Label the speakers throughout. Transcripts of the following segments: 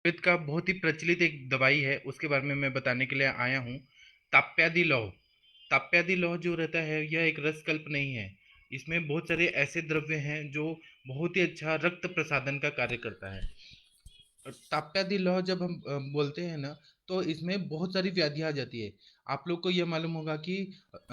Speaker 1: आयुर्वेद का बहुत ही प्रचलित एक दवाई है, उसके बारे में मैं बताने के लिए आया हूँ। ताप्यादि लौह। ताप्यादि लौह जो रहता है यह एक रसकल्प नहीं है। इसमें बहुत सारे ऐसे द्रव्य हैं जो बहुत ही अच्छा रक्त प्रसादन का कार्य करता है। ताप्यादि लौह जब हम बोलते हैं ना, तो इसमें बहुत सारी व्याधियां आ जाती है। आप लोग को यह मालूम होगा कि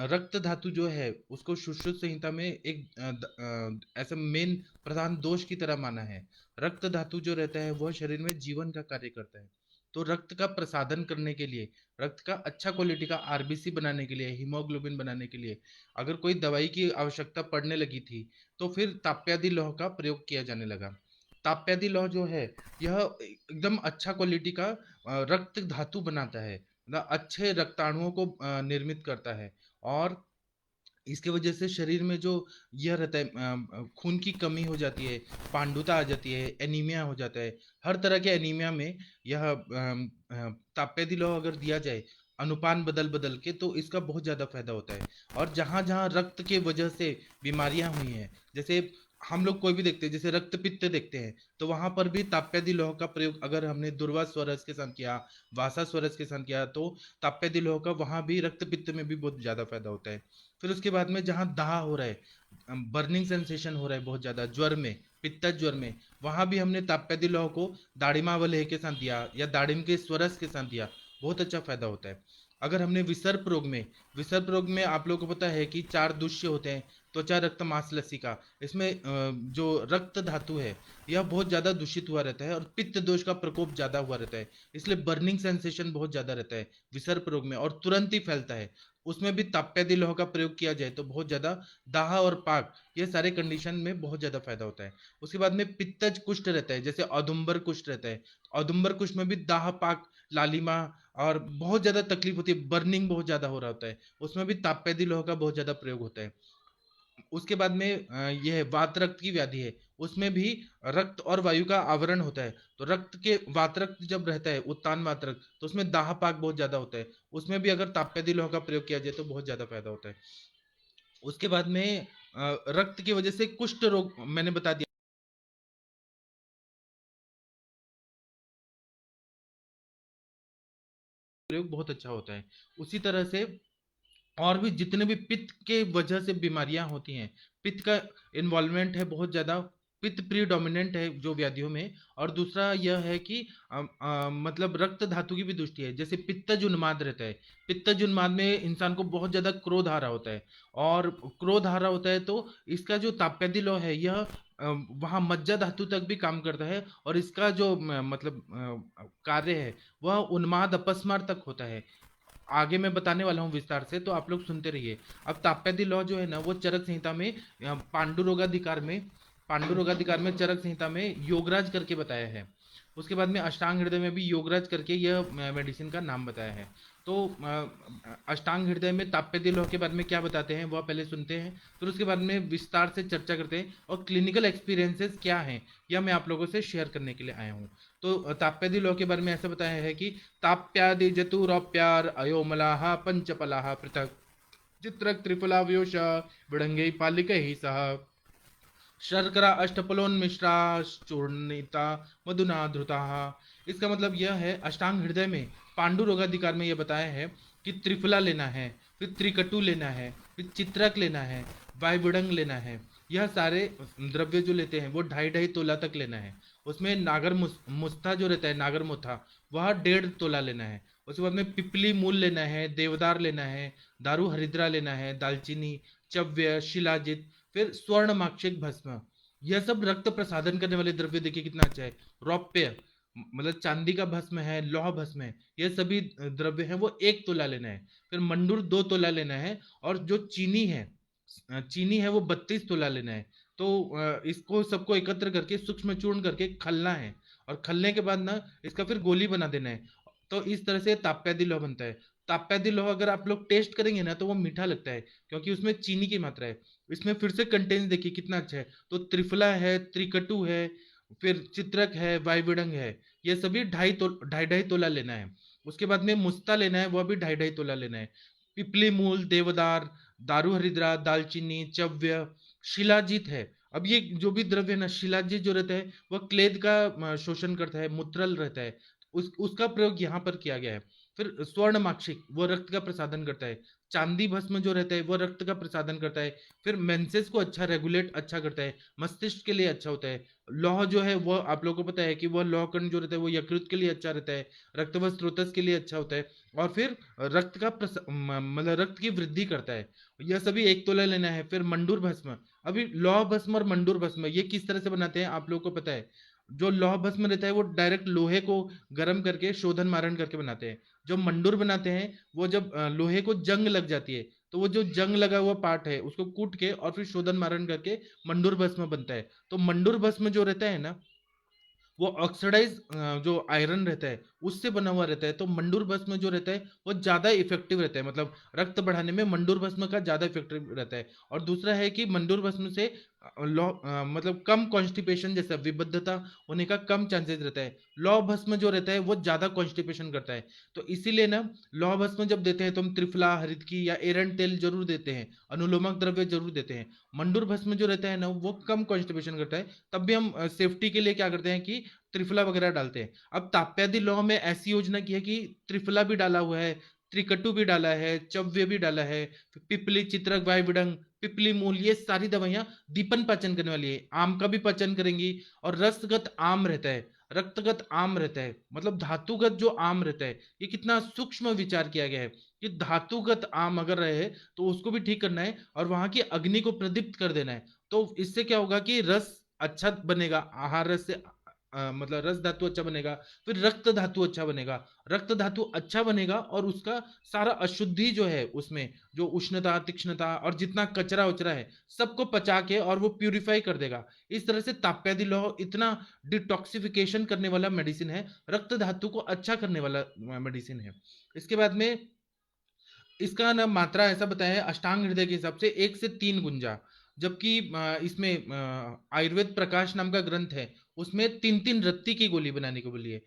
Speaker 1: रक्त धातु जो है उसको सुश्रुत संहिता में एक ऐसा मेन प्रधान दोष की तरह माना है। रक्त धातु जो रहता है वह शरीर में जीवन का कार्य करता है। तो रक्त का प्रसादन करने के लिए, रक्त का अच्छा क्वालिटी का आरबीसी बनाने के लिए, हीमोग्लोबिन बनाने के लिए अगर कोई दवाई की आवश्यकता पड़ने लगी थी, तो फिर ताप्यादि लौह का प्रयोग किया जाने लगा। ताप्यादि लौह जो है यह एकदम अच्छा क्वालिटी का रक्त धातु बनाता है, मतलब अच्छे रक्ताणुओं को निर्मित करता है। और इसके वजह से शरीर में जो यह रहता है, खून की कमी हो जाती है, पांडुता आ जाती है, एनीमिया हो जाता है। हर तरह के एनीमिया में यह ताप्यादि लौह अगर दिया जाए अनुपान बदल बदल के, तो इसका बहुत ज्यादा फायदा होता है। और जहां जहां रक्त के वजह से बीमारियां हुई हैं, जैसे हम लोग कोई भी देखते हैं, जैसे रक्त पित्त देखते हैं, तो वहां पर भी ताप्यादि लौह का प्रयोग अगर हमने दुर्वा स्वरस के साथ किया, वासा स्वरस के साथ किया, तो ताप्यादि लौह का वहां भी रक्त पित्त में भी बहुत ज्यादा फायदा होता है। फिर उसके बाद में जहाँ दाह हो रहा है, बर्निंग सेंसेशन हो रहा है बहुत ज्यादा ज्वर में, पित्त ज्वर में, वहां भी हमने ताप्यादि लौह को दाड़िमावलेह के साथ दिया या दाड़िम के स्वरस के साथ दिया, बहुत अच्छा फायदा होता है। अगर हमने विसर्प रोग में, विसर्प रोग में आप लोगों को पता है कि चार दुष्य होते हैं, त्वचा रक्त मांस लसिका। इसमें जो रक्त धातु है यह बहुत ज्यादा दूषित हुआ रहता है और पित्त दोष का प्रकोप ज्यादा हुआ रहता है, इसलिए बर्निंग सेंसेशन बहुत ज्यादा रहता है विसर्प रोग में, और तुरंत ही फैलता है। उसमें भी ताप्यादि लौह का प्रयोग किया जाए तो बहुत ज्यादा दाह और पाक, ये सारे कंडीशन में बहुत ज्यादा फायदा होता है। उसके बाद में पित्तज कुष्ठ रहता है, जैसे औदुंबर कुष्ठ रहता है, औदुंबर कुष्ठ में भी दाह पाक, लालिमा और बहुत ज्यादा तकलीफ होती है, बर्निंग बहुत ज्यादा हो रहा होता है, उसमें भी ताप्यादि लौह का बहुत ज्यादा प्रयोग होता है। उसके बाद में यह वात रक्त की व्याधि है, उसमें भी रक्त और वायु का आवरण होता है। तो रक्त के वात रक्त जब रहता है, उत्तान वात रक्त, तो उसमें दाह पाक बहुत ज्यादा होता है, उसमें भी अगर ताप्यादि लौह का प्रयोग किया जाए तो बहुत ज्यादा फायदा होता है। उसके बाद में रक्त की वजह से कुष्ठ रोग मैंने बता दिया, प्रयोग बहुत अच्छा होता है। उसी तरह से और भी जितने भी पित्त के वजह से बीमारियां होती हैं, पित्त का इन्वॉल्वमेंट है बहुत ज्यादा, पित्त प्रीडोमिनेंट है जो व्याधियों में। और दूसरा यह है कि मतलब रक्त धातु की भी दृष्टि है, जैसे पित्तज उन्माद रहता है, पित्तज उन्माद में इंसान को बहुत ज्यादा क्रोध आ रहा होता है, और क्रोध आ रहा होता है तो इसका जो ताप्यादि लौह है यह वहाँ मज्जा धातु तक भी काम करता है, और इसका जो मतलब कार्य है वह उन्माद अपस्मार तक होता है। आगे मैं बताने वाला हूँ विस्तार से, तो आप लोग सुनते रहिए। अब ताप्यादि लौह जो है ना, वो चरक संहिता में पांडुरोगाधिकार में, पांडुरोगाधिकार में चरक संहिता में योगराज करके बताया है। उसके बाद में अष्टांग हृदय में भी योगराज करके यह मेडिसिन का नाम बताया है। तो अष्टांग हृदय में ताप्यादि लौह के बारे में क्या बताते हैं वह पहले सुनते हैं, फिर उसके बाद में विस्तार से चर्चा करते हैं, और क्लिनिकल एक्सपीरियंसेस क्या हैं यह मैं आप लोगों से शेयर करने के लिए आया हूँ। तो ताप्यादि लौह के बारे में ऐसा बताया है कि ताप्यादि जतुरप्यार अयोमलाः पंचपलाः पृथक् चित्रक त्रिफलाव्योष विडंगै पालिकैः सह शर्करा अष्टफलोन्मिश्रा चूर्णिता मधुना धृता। इसका मतलब यह है, अष्टांग हृदय में पांडु रोगाधिकार में यह बताया है कि त्रिफला लेना है, फिर त्रिकटु लेना है, फिर चित्रक लेना है, वायुविडंग लेना है। यह सारे द्रव्य जो लेते हैं वो 2.5-2.5 तोला तक लेना है। उसमें नागर मुस्ता जो रहता है, नागर मुथा, वह 1.5 तोला लेना है। उसके बाद में पिपली मूल लेना है, देवदार लेना है, दारू हरिद्रा लेना है, दालचीनी, चव्य, शिलाजित, फिर स्वर्ण माक्षिक भस्म। यह सब रक्त प्रसादन करने वाले द्रव्य देखिए कितना अच्छा है। रौप्य मतलब चांदी का भस्म है, लौह भस्म है, ये सभी द्रव्य है वो 1 तोला लेना है। फिर मंडूर 2 तोला लेना है, और जो चीनी है, चीनी है वो 32 तोला लेना है। तो इसको सबको एकत्र करके सूक्ष्म चूर्ण करके खलना है, और खलने के बाद ना इसका फिर गोली बना देना है। तो इस तरह से ताप्यादि लौह बनता है। ताप्यादि लौह अगर आप लोग टेस्ट करेंगे ना तो वो मीठा लगता है, क्योंकि उसमें चीनी की मात्रा है। इसमें फिर से कंटेंट देखिए कितना अच्छा है। तो त्रिफला है, त्रिकटु है, फिर चित्रक है, वाइविडंग है, ये सभी 2.5 तोला लेना है। उसके बाद में मुस्ता लेना है, वह भी 2.5 तोला लेना है। पिपली मूल, देवदार, दारू हरिद्रा, दालचीनी, चव्य, शिलाजीत है, अब ये जो भी द्रव्य है ना, शिलाजित जो रहता है वह क्लेद का शोषण करता है, मूत्रल रहता है, उसका प्रयोग यहाँ पर किया गया है। फिर स्वर्ण माक्षिक वो रक्त का प्रसाधन करता है। चांदी भस्म जो रहता है वो रक्त का प्रसाधन करता है। फिर मेंसेस को अच्छा रेगुलेट अच्छा करता है, मस्तिष्क के लिए अच्छा होता है। लौह जो है वो आप लोगों को पता है कि वो लौह कण जो रहता है वो यकृत के लिए अच्छा रहता है, रक्तवत स्रोतस के लिए अच्छा होता है। और फिर रक्त का मतलब रक्त की वृद्धि करता है। यह सभी एक तोला लेना है। फिर मंडूर भस्म, अभी लौह भस्म और मंडूर भस्म ये किस तरह से बनाते हैं आप लोगों को पता है। जो लौह भस्म रहता है वो डायरेक्ट लोहे को गर्म करके शोधन मारण करके बनाते हैं। जो मंडूर बनाते हैं वो जब लोहे को जंग लग जाती है तो वो जो जंग लगा हुआ पार्ट है उसको कूट के और फिर शोधन मारण करके मंडूर भस्म बनता है। तो मंडूर भस्म जो रहता है ना वो ऑक्सीडाइज जो आयरन रहता है उससे बना हुआ रहता है। तो मंडूर भस्म जो रहता है वो ज्यादा इफेक्टिव रहता है, मतलब रक्त बढ़ाने में मंडूर भस्म का ज्यादा इफेक्टिव रहता है। और दूसरा है कि मंडूर भस्म से मतलब कम कॉन्स्टिपेशन जैसा विबद्धता होने का कम चांसेस रहता है। लौह भस्म जो रहता है वो ज्यादा कॉन्स्टिपेशन करता है। तो इसीलिए ना लौह भस्म जब देते हैं तो हम त्रिफला, हरितकी या एरंड तेल जरूर देते हैं, अनुलोमक द्रव्य जरूर देते हैं। मंडूर भस्म जो रहता है ना वो कम कॉन्स्टिपेशन करता है, तब भी हम सेफ्टी के लिए क्या करते हैं कि त्रिफला वगैरह डालते हैं। अब ताप्यादि लौह में ऐसी योजना की है कि त्रिफला भी डाला हुआ है, त्रिकटु भी डाला है, चव्य भी डाला है, पिपली, चित्रक, वायुविडंग, पिपली मूल, ये सारी दवाइयां दीपन पाचन करने वाली है, आम का भी पाचन करेंगी। और रसगत आम रहता है, रक्तगत आम रहता है, मतलब धातुगत जो आम रहता है, ये कितना सूक्ष्म विचार किया गया है कि धातुगत आम अगर रहे तो उसको भी ठीक करना है और वहां की अग्नि को प्रदीप्त कर देना है। तो इससे क्या होगा कि रस अच्छा बनेगा, आहार रस से मतलब रस धातु अच्छा बनेगा। फिर रक्त धातु अच्छा बनेगा, रक्त धातु अच्छा बनेगा और उसका सारा अशुद्धि जो है उसमें जो उष्णता, तीक्ष्णता और जितना कचरा उचरा है सबको पचा के और वो प्यूरिफाई कर देगा। इस तरह से ताप्यादि लौह इतना डिटॉक्सिफिकेशन करने वाला मेडिसिन है, रक्त धातु को अच्छा करने वाला मेडिसिन है। इसके बाद में इसका ना मात्रा ऐसा बताया है अष्टांग हृदय के हिसाब से 1 से 3 गुंजा। जबकि इसमें आयुर्वेद प्रकाश नाम का ग्रंथ है, उसमें 3 3 रत्ती की गोली बनाने को बोली है।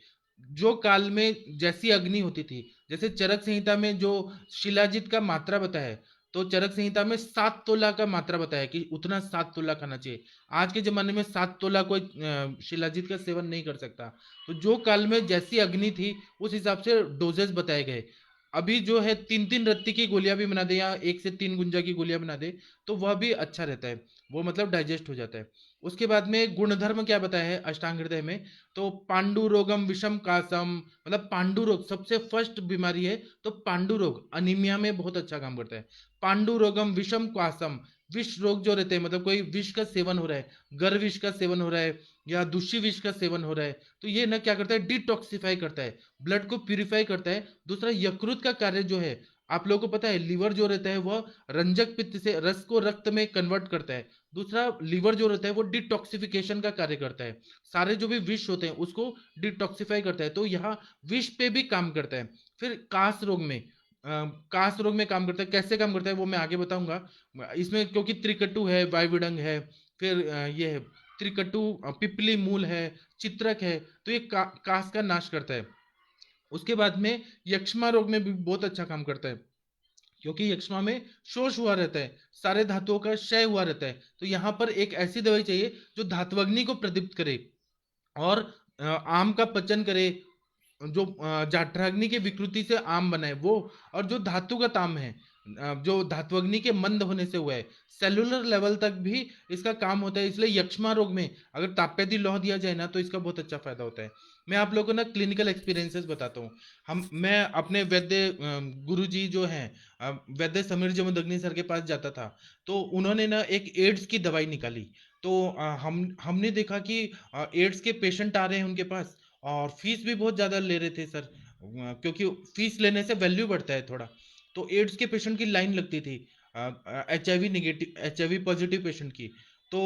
Speaker 1: जो काल में जैसी अग्नि होती थी, जैसे चरक संहिता में जो शिलाजित का मात्रा बताया है, तो चरक संहिता में 7 तोला का मात्रा बताया कि उतना 7 तोला खाना चाहिए। आज के जमाने में 7 तोला कोई शिलाजित का सेवन नहीं कर सकता। तो जो काल में जैसी अग्नि थी उस हिसाब से डोजेस बताए गए। अभी जो है 3 3 रत्ती की गोलियां भी बना दे या 1 से 3 गुंजा की गोलियां बना दे तो वह भी अच्छा रहता है, वो मतलब डाइजेस्ट हो जाता है। उसके बाद में गुणधर्म क्या बताया है अष्टांग हृदय में, तो पांडु रोगम विषम कासम, मतलब पांडु रोग सबसे फर्स्ट बीमारी है। तो पांडु रोग अनीमिया में बहुत अच्छा काम करता है। पांडु रोगम विषम कासम, विष रोग जो रहते हैं, मतलब कोई विष का सेवन हो रहा है, गर विष का सेवन हो रहा है या दूषी विष का सेवन हो रहा है, तो ये ना क्या करता है डिटॉक्सिफाई करता है, ब्लड को प्यूरिफाई करता है। दूसरा यकृत का कार्य जो है, आप लोगों को पता है लीवर जो रहता है वह रंजक पित्त से रस को रक्त में कन्वर्ट करता है। दूसरा लीवर जो रहता है वो डिटॉक्सिफिकेशन का कार्य करता है, सारे जो भी विष होते हैं उसको डिटॉक्सिफाई करता है, तो यहाँ विष पे भी काम करता है। फिर कास रोग में कास रोग में काम करता है, कैसे काम करता है वो मैं आगे बताऊंगा। इसमें क्योंकि त्रिकटु है, वायुविडंग है, फिर ये है त्रिकटु, पिपली मूल है, चित्रक है, तो ये कास का नाश करता है। उसके बाद में यक्ष्मा रोग में भी बहुत अच्छा काम करता है, क्योंकि यक्ष्मा में शोष हुआ रहता है, सारे धातुओं का क्षय हुआ रहता है। तो यहाँ पर एक ऐसी दवाई चाहिए जो धात्वग्नि को प्रदीप्त करे और आम का पचन करे, जो जाठराग्नि की विकृति से आम बना है वो, और जो धातुगत आम है जो धात्वग्नि के मंद होने से हुआ है, सेलुलर लेवल तक भी इसका काम होता है। इसलिए यक्ष्मा रोग में अगर ताप्यादि लौह दिया जाए ना तो इसका बहुत अच्छा फायदा होता है। मैं आप लोगों को ना क्लिनिकल एक्सपीरियंसेस बताता हूँ। मैं अपने वैद्य गुरु जी जो हैं वैद्य समीर जमदग्नि सर के पास जाता था, तो उन्होंने ना एक एड्स की दवाई निकाली। तो हमने देखा कि एड्स के पेशेंट आ रहे हैं उनके पास और फीस भी बहुत ज़्यादा ले रहे थे सर, क्योंकि फीस लेने से वैल्यू बढ़ता है थोड़ा। तो एड्स के पेशेंट की लाइन लगती थी, HIV negative, HIV positive patient की। तो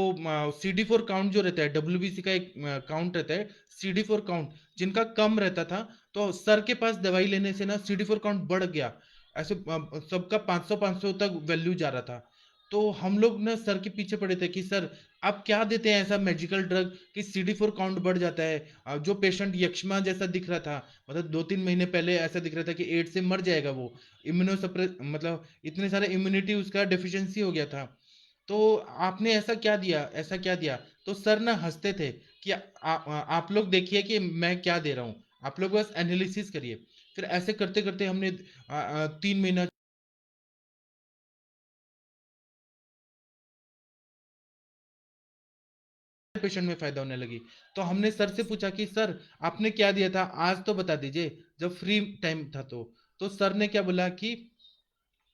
Speaker 1: CD4 काउंट जो रहता है, WBC का एक काउंट रहता है, CD4 काउंट जिनका कम रहता था, तो सर के पास दवाई लेने से ना CD4 काउंट बढ़ गया। ऐसे सबका 500 500 तक वैल्यू जा रहा था। तो हम लोग ना सर के पीछे पड़े थे कि सर आप क्या देते हैं ऐसा मैजिकल ड्रग कि CD4 काउंट बढ़ जाता है। जो पेशेंट यक्ष्मा जैसा दिख रहा था, मतलब 2 3 महीने पहले ऐसा दिख रहा था कि एड्स से मर जाएगा वो, इम्यूनोसप्रेस मतलब इतने सारे इम्यूनिटी उसका डेफिशिएंसी हो गया था। तो आपने ऐसा क्या दिया, ऐसा क्या दिया? तो सर ना हंसते थे कि आप लोग देखिए कि मैं क्या दे रहा हूँ, आप लोग बस एनालिसिस करिए। फिर ऐसे करते करते हमने 3 महीना पेशेंट में फायदा होने लगी। तो हमने सर से पूछा कि सर आपने क्या दिया था, आज तो बता दीजिए, जब फ्री टाइम था तो सर ने क्या बोला कि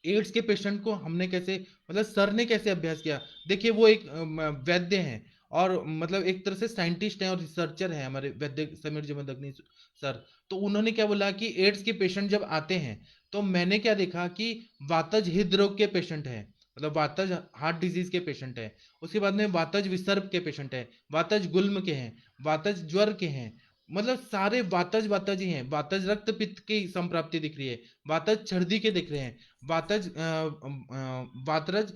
Speaker 1: एड्स के पेशेंट को हमने कैसे, मतलब सर ने कैसे अभ्यास किया। देखिए वो एक वैद्य हैं, और मतलब एक तरह से साइंटिस्ट हैं और रिसर्चर हैं हमारे वैद्य समीर जमदग्नि सर। तो उन्होंने क्या बोला कि एड्स के पेशेंट जब आते हैं, तो मैंने क्या देखा कि वातज हृदरोग के पेशेंट हैं, मतलब वातज हार्ट डिजीज के पेशेंट है, उसके बाद में वातज विसर्प के पेशेंट है, वातज गुल्म के हैं, वातज ज्वर के हैं, मतलब सारे वातज वातज ही हैं। वातज रक्त पित्त की संप्राप्ति दिख रही है, वातज छर्दी के दिख रहे हैं, वातज वातरज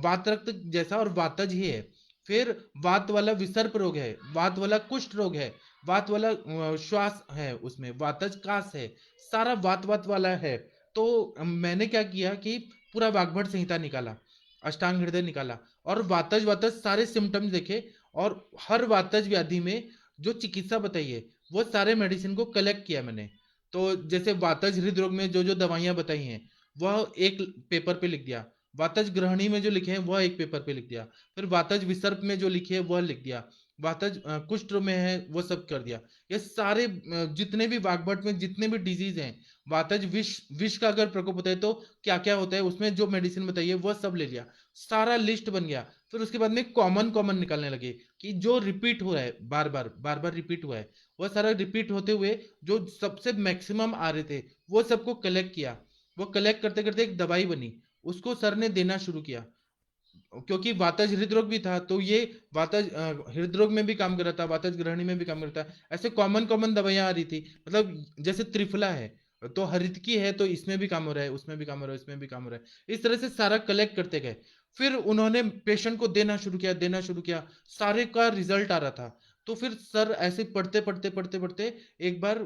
Speaker 1: वात रक्त जैसा और वातज ही है। फिर वात वाला विसर्प रोग है, वात वाला कुष्ठ रोग है, वात वाला श्वास है, उसमें वातज कास है, सारा वात वात वाला है। तो मैंने क्या किया कि पूरा वाग्भट संहिता निकाला, अष्टांग हृदय निकाला, और वातज वातज सारे सिम्टम्स देखे, और हर वातज व्याधि में जो चिकित्सा बताई है वो सारे मेडिसिन को कलेक्ट किया मैंने। तो जैसे वातज हृदरोग में जो जो दवाइयां बताई हैं वह एक पेपर पे लिख दिया, वातज ग्रहणी में जो लिखे हैं वह एक पेपर पे लिख दिया, फिर वातज विसर्प में जो लिखे है वह लिख दिया, वातज कुष्ठ में है वो सब कर दिया। ये सारे जितने भी वाग्भट में जितने भी डिजीज हैं, वातज विष विष का अगर प्रकोप होता है तो क्या क्या होता है, उसमें जो मेडिसिन बताइए वह सब ले लिया, सारा लिस्ट बन गया। फिर उसके बाद में कॉमन कॉमन निकालने लगे कि जो रिपीट हो रहा है, बार बार रिपीट हुआ है, वह सारा रिपीट होते हुए जो सबसे मैक्सिमम आ रहे थे वो सबको कलेक्ट किया। वो कलेक्ट करते करते एक दवाई बनी, उसको सर ने देना शुरू किया। क्योंकि वातज हृदरोग भी था, तो ये वातज हृदरोग में भी काम कर रहा था, वातज ग्रहणी में भी काम करता है, ऐसे कॉमन कॉमन दवाइयां आ रही थी। मतलब जैसे त्रिफला है तो हरितकी है, तो इसमें भी काम हो रहा है, उसमें भी काम हो रहा है, इसमें भी काम हो रहा है, इस तरह से सारा कलेक्ट करते गए। फिर उन्होंने पेशेंट को देना शुरू किया, सारे का रिजल्ट आ रहा था। तो फिर सर ऐसे पढ़ते पढ़ते पढ़ते पढ़ते एक बार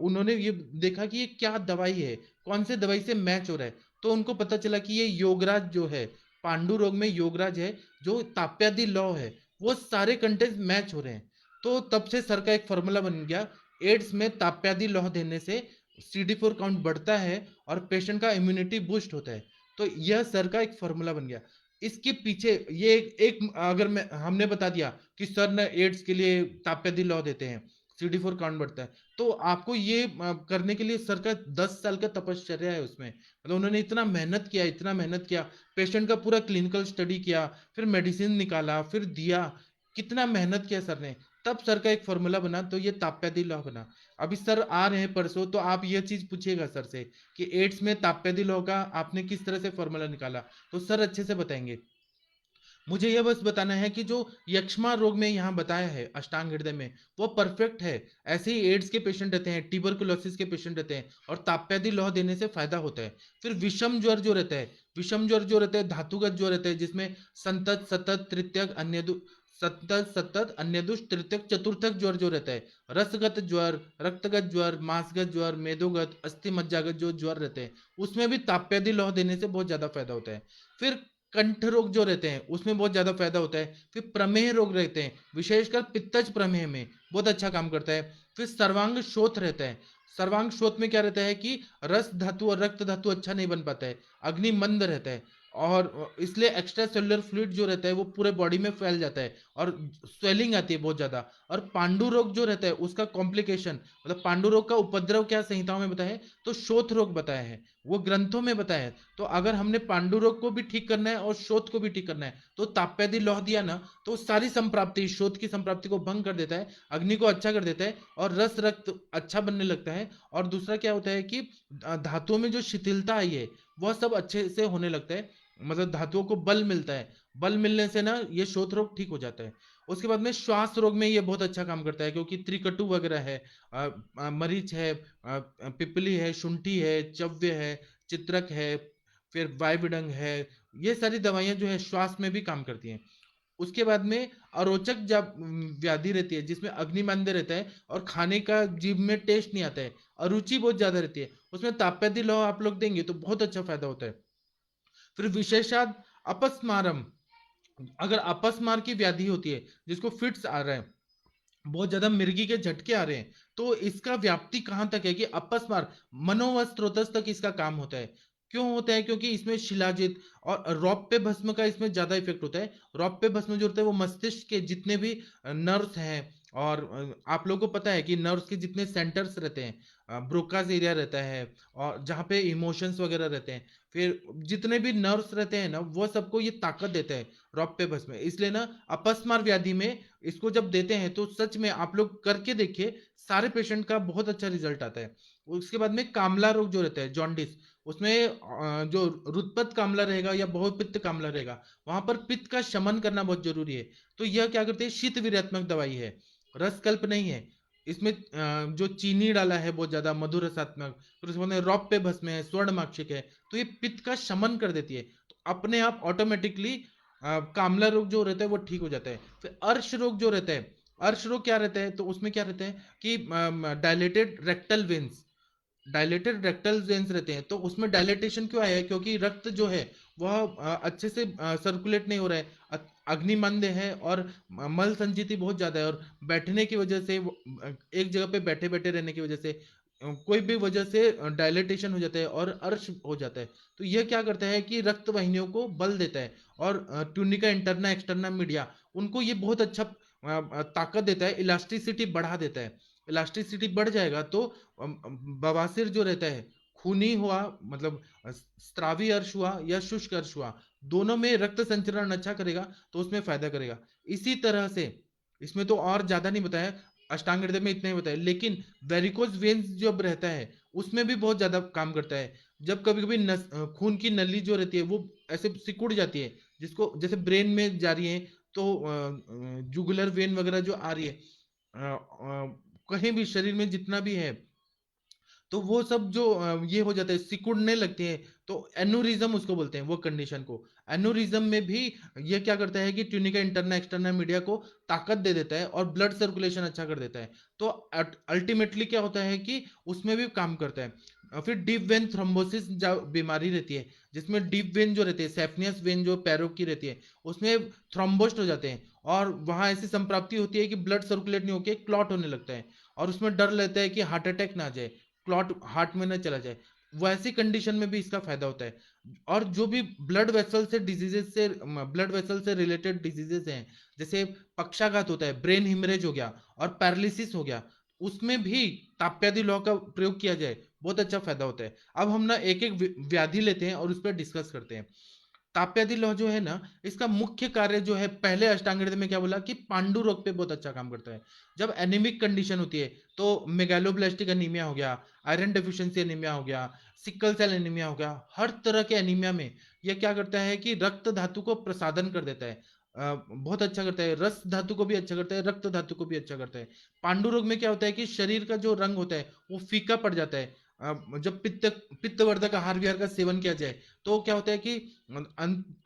Speaker 1: उन्होंने ये देखा कि ये क्या दवाई है, कौन से दवाई से मैच हो रहा है। तो उनको पता चला कि ये योगराज जो है, पांडु रोग में योगराज है, जो ताप्यादि लौ है, वो सारे कंटेंट मैच हो रहे हैं। तो तब से सर का एक फॉर्मूला बन गया, एड्स में ताप्यादि लौह देने से CD4 काउंट बढ़ता है और पेशेंट का इम्यूनिटी बूस्ट होता है। तो यह सर का एक फॉर्मूला बन गया। इसके पीछे ये एक अगर मैं हमने बता दिया कि सर ने एड्स के लिए ताप्यादि लौह देते हैं, CD4 काउंट बढ़ता है, तो आपको ये करने के लिए सर का 10 साल का तपश्चर्या है उसमें, मतलब उन्होंने इतना मेहनत किया, इतना मेहनत किया, पेशेंट का पूरा क्लिनिकल स्टडी किया, फिर मेडिसिन निकाला, फिर दिया, कितना मेहनत किया सर ने, तब सर का एक फॉर्मूला बना, तो ये ताप्यादी लॉ बना। अभी सर आ रहे हैं परसों, तो आप ये चीज पूछिएगा सर से कि एड्स में ताप्यादी लॉ का आपने किस तरह से फॉर्मूला निकाला, तो सर अच्छे से बताएंगे। मुझे यह बस बताना है कि जो यक्ष्मा रोग में यहाँ बताया है अष्टांग हृदय में, वो परफेक्ट है। ऐसे ही एड्स के पेशेंट रहते हैं, ट्यूबरकुलोसिस के पेशेंट रहते हैं, और ताप्यादी लौह देने से फायदा होता है। फिर विषम ज्वर जो रहता है, विषम ज्वर जो रहता है, धातुगत ज्वर रहता है, जिसमें संतत सतत तृतीयक अन्य सतत सतत अन्यदुष तृतीयक चतुर्थक ज्वर जो रहता है, रसगत ज्वर, रक्तगत ज्वर, मांसगत ज्वर, मेदोगत, अस्थि मज्जागत जो ज्वर रहते हैं, उसमें भी ताप्यादी लौह देने से बहुत ज्यादा फायदा होता है। फिर कंठ रोग जो रहते हैं उसमें बहुत ज्यादा फायदा होता है। फिर प्रमेह रोग रहते हैं, विशेषकर पित्तज प्रमेह में बहुत अच्छा काम करता है। फिर सर्वांग शोथ रहता है, सर्वांग शोथ में क्या रहता है कि रस धातु और रक्त धातु अच्छा नहीं बन पाता है, अग्नि मंद रहता है, और इसलिए एक्स्ट्रा सेलुलर फ्लूइड जो रहता है वो पूरे बॉडी में फैल जाता है, और स्वेलिंग आती है बहुत ज्यादा। और पांडु रोग जो रहता है उसका कॉम्प्लिकेशन, मतलब पांडु रोग का उपद्रव क्या संहिताओं में बताया है, तो शोथ रोग बताया है, वो ग्रंथों में बताया है। तो अगर हमने पांडु रोग को भी ठीक करना है और शोथ को भी ठीक करना है, तो ताप्यादि लौह दिया ना, तो सारी संप्राप्ति, शोथ की संप्राप्ति को भंग कर देता है, अग्नि को अच्छा कर देता है, और रस रक्त अच्छा बनने लगता है। और दूसरा क्या होता है कि धातुओं में जो शिथिलता आई है वह सब अच्छे से होने लगता है, मतलब धातुओं को बल मिलता है, बल मिलने से ना ये शोथ रोग ठीक हो जाता है। उसके बाद में श्वास रोग में ये बहुत अच्छा काम करता है, क्योंकि त्रिकटु वगैरह है, मरीच है, पिपली है, शुंठी है, चव्य है, चित्रक है, फिर वायविडंग है, ये सारी दवाइयां जो है श्वास में भी काम करती हैं। उसके बाद में अरोचक जब व्याधि रहती है, जिसमें अग्निमांद्य रहता है और खाने का जीभ में टेस्ट नहीं आता है, अरुचि बहुत ज्यादा रहती है, उसमें ताप्यादि लौह आप लोग देंगे तो बहुत अच्छा फायदा होता है। फिर विशेषाद अपस्मारम, अगर अपस्मार की व्याधि होती है, जिसको फिट्स आ रहा है, बहुत ज्यादा मिर्गी के झटके आ रहे हैं, तो इसका व्याप्ति कहां तक है कि अपस्मार मनोवस्त्रोतस तक इसका काम होता है। क्यों होता है? क्योंकि इसमें शिलाजित और रौप्य भस्म का इसमें ज्यादा इफेक्ट होता है। रौप्य भस्म जो होता है वो मस्तिष्क के जितने भी नर्व्स हैं, और आप लोगों को पता है कि नर्व्स के जितने सेंटर्स रहते हैं, ब्रोकास एरिया रहता है, और जहाँ पे इमोशंस वगैरह रहते हैं, फिर जितने भी नर्व्स रहते हैं ना, वो सबको ये ताकत देता है रौप्य भस्म। इसलिए ना अपस्मार व्याधि में इसको जब देते हैं तो सच में आप लोग करके देखिए, सारे पेशेंट का बहुत अच्छा रिजल्ट आता है। उसके बाद में कामला रोग जो रहता है, जॉन्डिस, उसमें जो रुत्पत कामला रहेगा या बहुपित्त कामला रहेगा, वहां पर पित्त का शमन करना बहुत जरूरी है। तो यह क्या करते हैं, शीत वीर्यात्मक दवाई है, रसकल्प नहीं है। इसमें जो चीनी डाला है बहुत ज्यादा मधुर रसात्मक, फिर उसके बाद में रौप्य भस्म है, स्वर्ण माक्षिक है, तो ये पित्त का शमन कर देती है। तो अपने आप ऑटोमेटिकली कामला रोग जो रहता है वो ठीक हो जाता है। फिर अर्श रोग जो रहता है, अर्श रोग क्या रहता है, तो उसमें क्या रहता है कि dilated rectal veins, dilated rectal veins रहते हैं। तो उसमें डायलेटेशन क्यों आया है? क्योंकि रक्त जो है वह अच्छे से सर्कुलेट नहीं हो रहा है, अग्निमंद है, और मल संचिति बहुत ज्यादा है, और बैठने की वजह से एक जगह पे बैठे बैठे रहने की वजह से कोई भी वजह से डायलेटेशन हो जाता है और अर्श हो जाता है। तो यह क्या करता है कि रक्त वाहिनियों को बल देता है, और ट्यूनिका इंटरना एक्सटर्ना मीडिया, उनको ये बहुत अच्छा ताकत देता है, इलास्टिसिटी बढ़ा देता है। इलास्टिसिटी बढ़ जाएगा तो बवासीर जो रहता है, खूनी हुआ मतलब स्त्रावी अर्श हुआ या शुष्क अर्श हुआ, दोनों में रक्त संचरण अच्छा करेगा, तो उसमें फायदा करेगा। इसी तरह से इसमें तो और ज्यादा नहीं बताया, अष्टांग हृदय में इतना ही बताया, लेकिन वेरिकोज वेन्स जब रहता है उसमें भी बहुत ज्यादा काम करता है। जब कभी कभी खून की नली जो रहती है वो ऐसे सिकुड़ जाती है, जिसको जैसे ब्रेन में जा रही है, तो जुगुलर वेन वगैरह जो आ रही है, कहीं भी शरीर में जितना भी है, तो वो सब जो ये हो जाता है, सिकुड़ने लगते हैं, तो एनुरिज्म उसको बोलते हैं वो कंडीशन को। एनुरिज्म में भी ये क्या करता है कि ट्यूनिका इंटरना एक्सटर्ना मीडिया को ताकत दे देता है और ब्लड सर्कुलेशन अच्छा कर देता है। तो अल्टीमेटली क्या होता है कि उसमें भी काम करता है। फिर डीप वेन थ्रोम्बोसिस जो बीमारी रहती है, जिसमें डीप वेन जो रहती है, सेफनियस वेन जो पैरों की रहती है, उसमें थ्रोम्बोस्ट हो जाते हैं, और वहां ऐसी संप्राप्ति होती है कि ब्लड सर्कुलेट नहीं होकर क्लॉट होने लगता है, और उसमें डर रहता है कि हार्ट अटैक ना आ जाए, क्लॉट हार्ट में न चला जाए। वैसी कंडीशन में भी इसका फायदा होता है। और जो भी ब्लड वेसल से डिजीजेस से, ब्लड वेसल से रिलेटेड डिजीजेस हैं, जैसे पक्षाघात होता है, ब्रेन हिमरेज हो गया और पैरालिसिस हो गया, उसमें भी ताप्यादि लॉ का प्रयोग किया जाए, बहुत अच्छा फायदा होता है। अब हम ना एक एक व्याधि लेते हैं और उस पर डिस्कस करते हैं। ताप्यादि लौह जो है ना, इसका मुख्य कार्य जो है, पहले अष्टांग हृदय में क्या बोला कि पांडु रोग पे बहुत अच्छा काम करता है। जब एनीमिक कंडीशन होती है, तो मेगालोब्लास्टिक एनीमिया हो गया, आयरन डेफिशिएंसी एनीमिया हो गया, सिकल सेल एनीमिया हो गया, हर तरह के एनीमिया में यह क्या करता है कि रक्त धातु को प्रसादन कर देता है, बहुत अच्छा करता है, रस धातु को भी अच्छा करता है, रक्त धातु को भी अच्छा करता है। पांडु रोग में क्या होता है कि शरीर का जो रंग होता है वो फीका पड़ जाता है। जब पित्तवर्धक आहार विहार का सेवन किया जाए, तो क्या होता है कि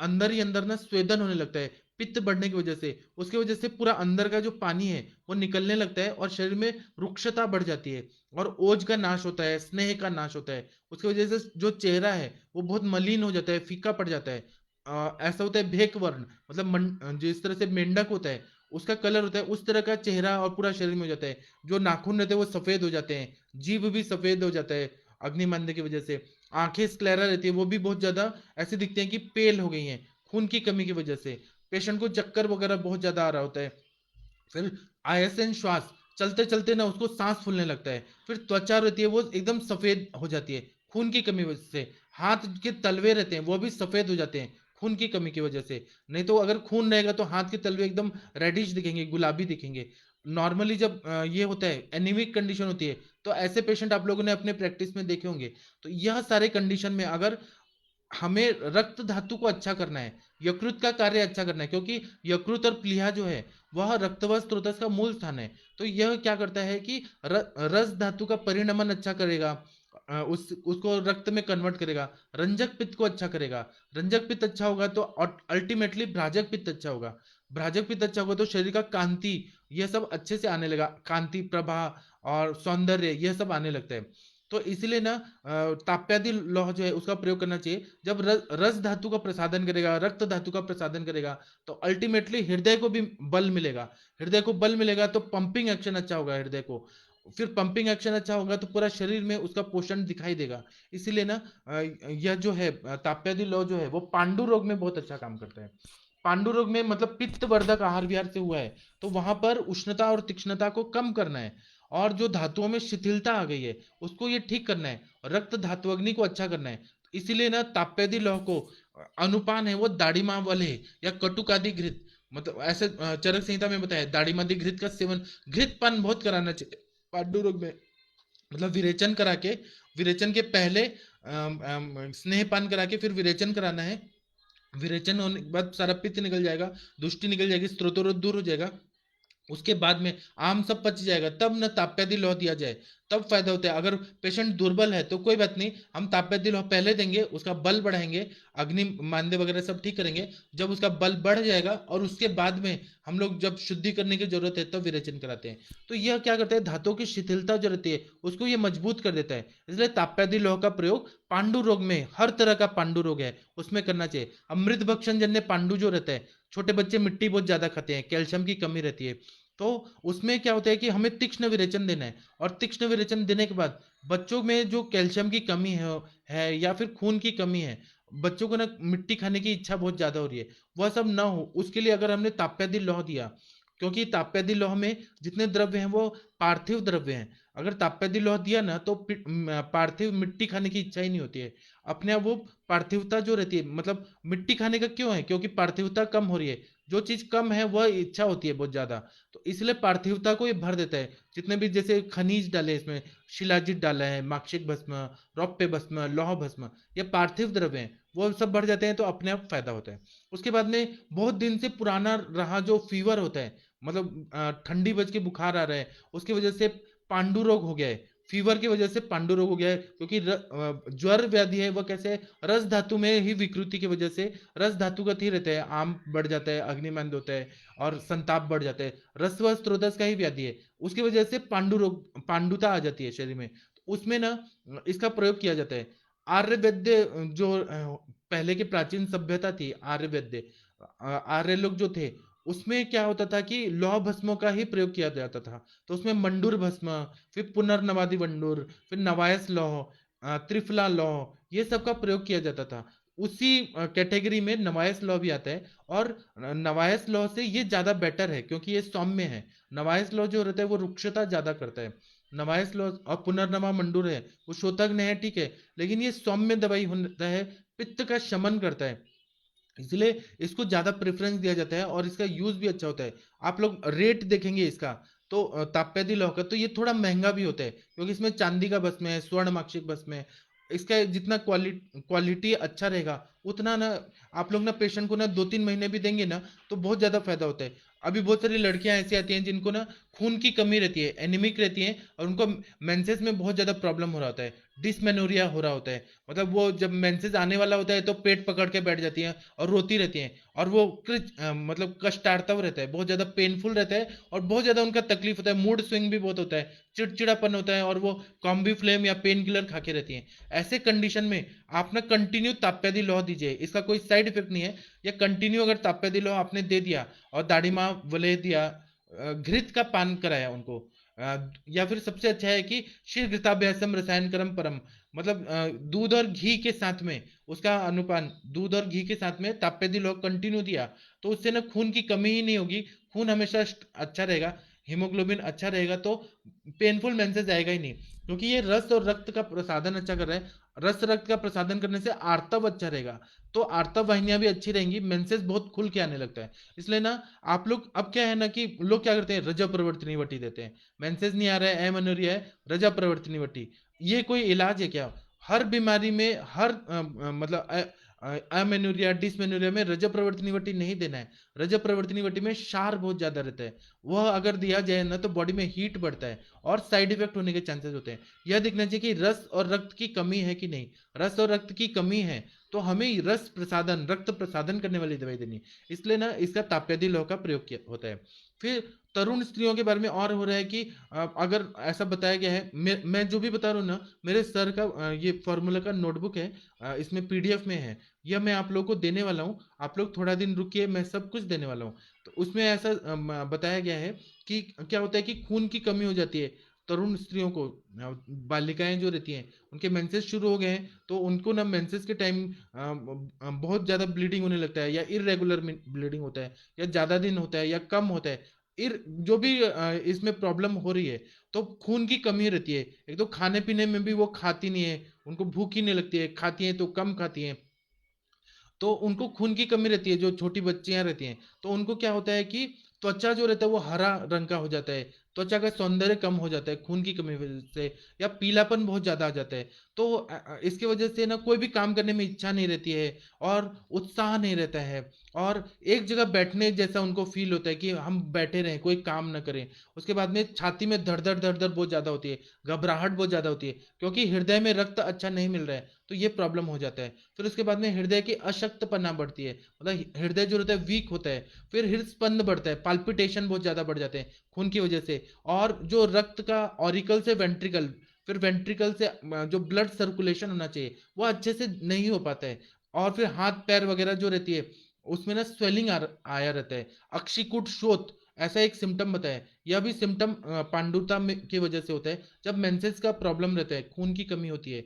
Speaker 1: अंदर ही अंदर ना स्वेदन होने लगता है, पित्त बढ़ने की वजह से, उसकी वजह से पूरा अंदर का जो पानी है वो निकलने लगता है, और शरीर में रुक्षता बढ़ जाती है, और ओज का नाश होता है, स्नेह का नाश होता है। उसकी वजह से जो चेहरा है वो बहुत मलिन हो जाता है, फीका पड़ जाता है। ऐसा होता है भेक वर्ण, मतलब जिस तरह से मेंढक होता है उसका कलर होता है, उस तरह का चेहरा और पूरा शरीर में हो जाता है। जो नाखून रहते हैं वो सफेद हो जाते हैं, जीभ भी सफेद हो जाता है अग्निमंद की वजह से। आंखें स्क्लेरा रहती है, वो भी बहुत ज्यादा ऐसे दिखते हैं कि पेल हो गई हैं खून की कमी की वजह से। पेशेंट को चक्कर वगैरह बहुत ज्यादा आ रहा होता है। फिर आयसन श्वास, चलते चलते ना उसको सांस फूलने लगता है। फिर त्वचा रहती है वो एकदम सफेद हो जाती है खून की कमी वजह से। हाथ के तलवे रहते हैं वो भी सफेद हो जाते हैं खून की कमी की वजह से। नहीं तो अगर खून रहेगा तो हाथ के तलवे एकदम रेडिश दिखेंगे, गुलाबी दिखेंगे। नॉर्मली जब ये होता है, एनीमिक कंडीशन होती है, तो ऐसे पेशेंट आप लोगों ने अपने प्रैक्टिस में देखे होंगे। तो यह सारे कंडीशन में अगर हमें रक्त धातु को अच्छा करना है, यकृत का कार्य अच्छा करना है, क्योंकि यकृत और प्लीहा जो है वह रक्तवास स्रोतस का मूल स्थान है। तो यह क्या करता है कि रस धातु का परिणमन अच्छा करेगा, उसको रक्त में कन्वर्ट करेगा, रंजक पित्त को अच्छा करेगा। रंजक पित्त अच्छा होगा तो अल्टीमेटली भ्राजक पित्त अच्छा होगा। भ्राजक पित्त अच्छा होगा तो शरीर का कांति, यह सब अच्छे से आने लगा, कांति प्रभा और सौंदर्य यह सब आने लगता है। तो इसीलिए ना ताप्यादि लौह जो है उसका प्रयोग करना चाहिए। जब रस धातु का प्रसादन करेगा, रक्त धातु का प्रसादन करेगा, तो अल्टीमेटली हृदय को भी बल मिलेगा। हृदय को बल मिलेगा तो पंपिंग एक्शन अच्छा होगा हृदय को। फिर पंपिंग एक्शन अच्छा होगा तो पूरा शरीर में उसका पोषण दिखाई देगा। इसीलिए ना यह जो है ताप्यादि लौह जो है वो पांडु रोग में बहुत अच्छा काम करता है। पांडु रोग में मतलब पित्त वर्धक आहार विहार से हुआ है, तो वहां पर उष्णता और तीक्ष्णता को कम करना है, और जो धातुओं में शिथिलता आ गई है उसको ये ठीक करना है, रक्त धातु अग्नि को अच्छा करना है। इसीलिए ना ताप्यादि लौह को अनुपान है वो दाढ़ीमा वाले या कटुकादि घृत, मतलब ऐसे चरक संहिता में बताया दाढ़ीमादि घृत का सेवन, घृत पान बहुत कराना चाहिए पांडु रोग में। मतलब विरेचन करा के, विरेचन के पहले स्नेह पान करा के फिर विरेचन कराना है। विरेचन होने के बाद सारा पित्त निकल जाएगा, दुष्टि निकल जाएगी, स्त्रोतोरोध दूर हो जाएगा। उसके बाद में आम सब पच जाएगा, तब न ताप्यादि लौह दिया जाए, तब फायदा होता है। अगर पेशेंट दुर्बल है तो कोई बात नहीं, हम ताप्यादि लौह पहले देंगे, उसका बल बढ़ाएंगे, अग्नि मांदे वगैरह सब ठीक करेंगे। जब उसका बल बढ़ जाएगा और उसके बाद में हम लोग जब शुद्धि करने की जरूरत है तब विरेचन कराते हैं। तो यह क्या करता है, धातुओं की शिथिलता जो रहती है उसको ये मजबूत कर देता है। इसलिए ताप्यादि लौह का प्रयोग पांडु रोग में, हर तरह का पांडु रोग है उसमें करना चाहिए। अमृत भक्षण जन्य पांडु जो रहता है, छोटे बच्चे मिट्टी बहुत ज्यादा खाते हैं, कैल्शियम की कमी रहती है, तो उसमें क्या होता है कि हमें तीक्ष्ण विरेचन देना है। और तीक्ष्ण विरेचन देने के बाद बच्चों में जो कैल्शियम की कमी है या फिर खून की कमी है, बच्चों को ना मिट्टी खाने की इच्छा बहुत ज्यादा हो रही है, वह सब ना हो उसके लिए अगर हमने ताप्यादि लौह दिया, क्योंकि ताप्यादि लौह में जितने द्रव्य हैं वो पार्थिव द्रव्य हैं। अगर ताप्यादि लौह दिया ना तो पार्थिव मिट्टी खाने की इच्छा ही नहीं होती है। अपने आप वो पार्थिवता जो रहती है, मतलब मिट्टी खाने का क्यों है, क्योंकि पार्थिवता कम हो रही है। जो चीज कम है वह इच्छा होती है बहुत ज्यादा, तो इसलिए पार्थिवता को ये भर देता है। जितने भी जैसे खनिज डाले इसमें, शिलाजित डाला है, माक्षिक भस्म, रौप्य भस्म, लौह भस्म, ये पार्थिव द्रव्य हैं, वो सब बढ़ जाते हैं तो अपने आप फायदा होता है। उसके बाद में बहुत दिन से पुराना रहा जो फीवर होता है, मतलब ठंडी बज के बुखार आ रहा है, उसकी वजह से पांडु रोग हो गया है, फीवर की वजह से पांडु रोग हो गया है, क्योंकि ज्वर व्याधि है वह कैसे है? रस धातु में ही विकृति की वजह से रस धातुगत ही रहता है, आम बढ़ जाता है, अग्निमंद होता है और संताप बढ़ जाता है, रस व स्त्रोतस का ही व्याधि है, उसकी वजह से पांडु रोग, पांडुता आ जाती है शरीर में, तो उसमें ना इसका प्रयोग किया जाता है। आर्य वैद्य जो पहले की प्राचीन सभ्यता थी, आर्य वैद्य, आर्य लोग जो थे, उसमें क्या होता था कि लौह भस्मों का ही प्रयोग किया जाता था। तो उसमें मंडूर भस्म, फिर पुनर्नवादि मंडूर, फिर नवायस लौह, त्रिफला लौह, ये सब का प्रयोग किया जाता था। उसी कैटेगरी में नवायस लौह भी आता है, और नवायस लौह से ये ज्यादा बेटर है क्योंकि ये सौम्य है। नवायस लौह जो रहता है वो रुक्षता ज्यादा करता है। नवायस लौह और पुनर्नमा मंडूर है वो शोथग्न है, ठीक है, लेकिन ये सौम्य दवाई होता है, पित्त का शमन करता है, इसलिए इसको ज्यादा प्रेफरेंस दिया जाता है और इसका यूज भी अच्छा होता है। आप लोग रेट देखेंगे इसका, तो ताप्यादि लौह का तो ये थोड़ा महंगा भी होता है, क्योंकि इसमें चांदी का भस्म है, स्वर्ण माक्षिक भस्म है। इसका जितना क्वालिटी अच्छा रहेगा उतना ना आप लोग ना पेशेंट को ना 2-3 महीने भी देंगे ना तो बहुत ज्यादा फायदा होता है। अभी बहुत सारी लड़कियां ऐसी आती हैं जिनको ना खून की कमी रहती है, एनीमिक रहती हैं, और उनको मेंसेस में बहुत ज्यादा प्रॉब्लम हो रहा होता है, डिसमेनोरिया हो रहा होता है। मतलब वो जब मेंसेस आने वाला होता है तो पेट पकड़ के बैठ जाती हैं और रोती रहती हैं, और वो मतलब कष्टार्थव रहता है, बहुत ज्यादा पेनफुल रहता है, और बहुत ज्यादा उनका तकलीफ होता है, मूड स्विंग भी बहुत होता है, चिड़चिड़ापन होता है, और वो कॉम्बी फ्लेम या पेन किलर खा के रहती हैं। ऐसे कंडीशन में आप ना कंटिन्यू ताप्यादि लौह दीजिए, इसका कोई साइड इफेक्ट नहीं है। या कंटिन्यू अगर ताप्यादि लौह आपने दे दिया और दाढ़ीमा वलय दिया, घृत का पान कराया उनको, या फिर सबसे अच्छा है कि शीघ्रताभ्यासम रसायन करम परम, मतलब दूध और घी के साथ में उसका अनुपान, दूध और घी के साथ में ताप्यादि लौह कंटिन्यू दिया, तो उससे ना खून की कमी ही नहीं होगी, खून हमेशा अच्छा रहेगा, हीमोग्लोबिन अच्छा रहेगा, तो पेनफुल मेंसेस आएगा ही नहीं, क्योंकि ये रस और रक्त का प्रसादन अच्छा कर रहा है। रस रक्त का प्रसादन करने से आर्तव अच्छा रहेगा, तो आर्तव वाहिनियां भी अच्छी रहेंगी, मेंसेस बहुत खुल के आने लगता है। इसलिए ना आप लोग, अब क्या है ना कि लोग क्या करते हैं, रजब प्रवर्तनी वटी देते हैं, मेंसेस नहीं आ रहा है, एमेनोरिया है, रजब प्रवर्तनी वटी, ये कोई इलाज है क्या? हर बीमारी में, हर मतलब अमेनोरिया डिसमेनोरिया में रजब प्रवर्तनी वटी नहीं देना है। रजत प्रवर्तनी वटी में क्षार बहुत ज्यादा रहता है, वह अगर दिया जाए ना तो बॉडी में हीट बढ़ता है और साइड इफेक्ट होने के चांसेस होते हैं। यह देखना चाहिए कि रस और रक्त की कमी है कि नहीं। रस और रक्त की कमी है तो हमें रस प्रसादन, रक्त प्रसादन करने वाली दवाई देनी है। इसलिए ना इसका ताप्यादी लौह का प्रयोग किया होता है। फिर तरुण स्त्रियों के बारे में और हो रहा है कि अगर ऐसा बताया गया है, मैं जो भी बता रहा हूँ ना, मेरे सर का ये फॉर्मूला का नोटबुक है, इसमें पीडीएफ में है, यह मैं आप लोगों को देने वाला हूँ। आप लोग थोड़ा दिन रुकिए, मैं सब कुछ देने वाला हूँ। तो उसमें ऐसा बताया गया है कि क्या होता है कि खून की कमी हो जाती है तरुण स्त्रियों को। बालिकाएं जो रहती हैं उनके मेंसेस शुरू हो गए हैं तो उनको ना मेंसेस के टाइम बहुत ज़्यादा ब्लीडिंग होने लगता है, या इरेगुलर ब्लीडिंग होता है, या ज़्यादा दिन होता है या कम होता है। जो भी इसमें प्रॉब्लम हो रही है, तो खून की कमी रहती है। एक तो खाने पीने में भी वो खाती नहीं है, उनको भूख ही नहीं लगती है, खाती है तो कम खाती है, तो उनको खून की कमी रहती है। जो छोटी बच्चियां रहती हैं तो उनको क्या होता है कि त्वचा जो रहता है वो हरा रंग का हो जाता है, त्वचा का सौंदर्य कम हो जाता है खून की कमी वजह से, या पीलापन बहुत ज्यादा आ जाता है। तो इसकी वजह से ना कोई भी काम करने में इच्छा नहीं रहती है और उत्साह नहीं रहता है, और एक जगह बैठने जैसा उनको फील होता है कि हम बैठे रहें, कोई काम ना करें। उसके बाद में छाती में धड़ धड़ बहुत ज्यादा होती है, घबराहट बहुत ज्यादा होती है, क्योंकि हृदय में रक्त अच्छा नहीं मिल रहा है, तो ये प्रॉब्लम हो जाता है। फिर उसके बाद में हृदय की अशक्तपना बढ़ती है, मतलब हृदय जो रहता है वीक होता है। फिर हृदय स्पंद बढ़ता है, पाल्पिटेशन बहुत ज्यादा बढ़ जाते हैं खून की वजह से। और जो रक्त का ऑरिकल से वेंट्रिकल, फिर वेंट्रिकल से जो ब्लड सर्कुलेशन होना चाहिए वो अच्छे से नहीं हो पाता है। और फिर हाथ पैर वगैरह जो रहती है उसमें ना स्वेलिंग आया रहता है। अक्षिकुट शोथ ऐसा एक सिम्टम बताया, यह भी सिम्टम पांडुता में की वजह से होता है। जब मेंसेस का प्रॉब्लम रहता है, खून की कमी होती है,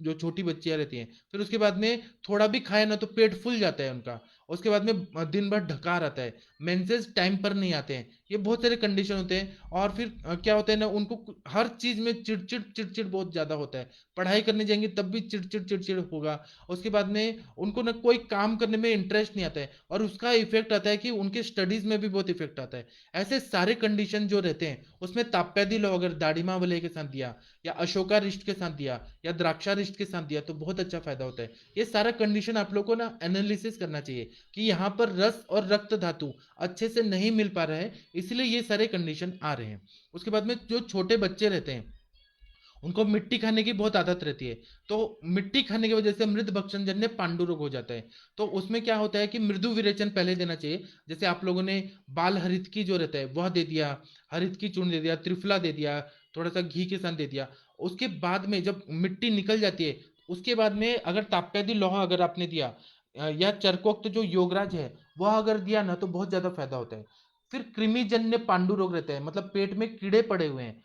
Speaker 1: जो छोटी बच्चियां रहती हैं, फिर उसके बाद में थोड़ा भी खाए ना तो पेट फूल जाता है उनका। उसके बाद में दिन भर ढकार आता है, मेंसेस टाइम पर नहीं आते हैं, ये बहुत सारे कंडीशन होते हैं। और फिर क्या होता है ना, उनको हर चीज में चिड़चिड़ चिड़चिड़ बहुत ज्यादा होता है, पढ़ाई करने जाएंगे तब भी चिड़चिड़ चिड़चिड़ होगा। उसके बाद में उनको ना कोई काम करने में इंटरेस्ट नहीं आता है, और उसका इफेक्ट आता है कि उनके स्टडीज में भी बहुत इफेक्ट आता है। ऐसे सारे कंडीशन जो रहते हैं उसमें ताप्यादी लो अगर दाढ़ीमा वलय के साथ दिया, या अशोका रिष्ट के साथ दिया, या द्राक्षा रिष्ट के साथ दिया तो बहुत अच्छा फायदा होता है। ये सारा कंडीशन आप लोग को ना एनालिसिस करना चाहिए कि यहाँ पर रस और रक्त धातु अच्छे से नहीं मिल पा रहा है, इसलिए ये सारे कंडीशन आ रहे हैं। उसके बाद में जो छोटे बच्चे रहते हैं उनको मिट्टी खाने की बहुत आदत रहती है, तो मिट्टी खाने की वजह से मृद भक्षण जन्य पांडु रोग हो जाता है। तो उसमें क्या होता है कि मृदु विरेचन पहले देना चाहिए। जैसे आप लोगों ने बाल हरितकी जो रहता है वह दे दिया, हरितकी चूर्ण दे दिया, त्रिफला दे दिया, थोड़ा सा घी के साथ दे दिया। उसके बाद में जब मिट्टी निकल जाती है उसके बाद में अगर ताप्यादि लोहा अगर आपने दिया, या चरकोक्त जो योगराज है वह अगर दिया ना तो बहुत ज्यादा फायदा होता है। फिर कृमि जन्य पांडु रोग रहता है, मतलब पेट में कीड़े पड़े हुए हैं,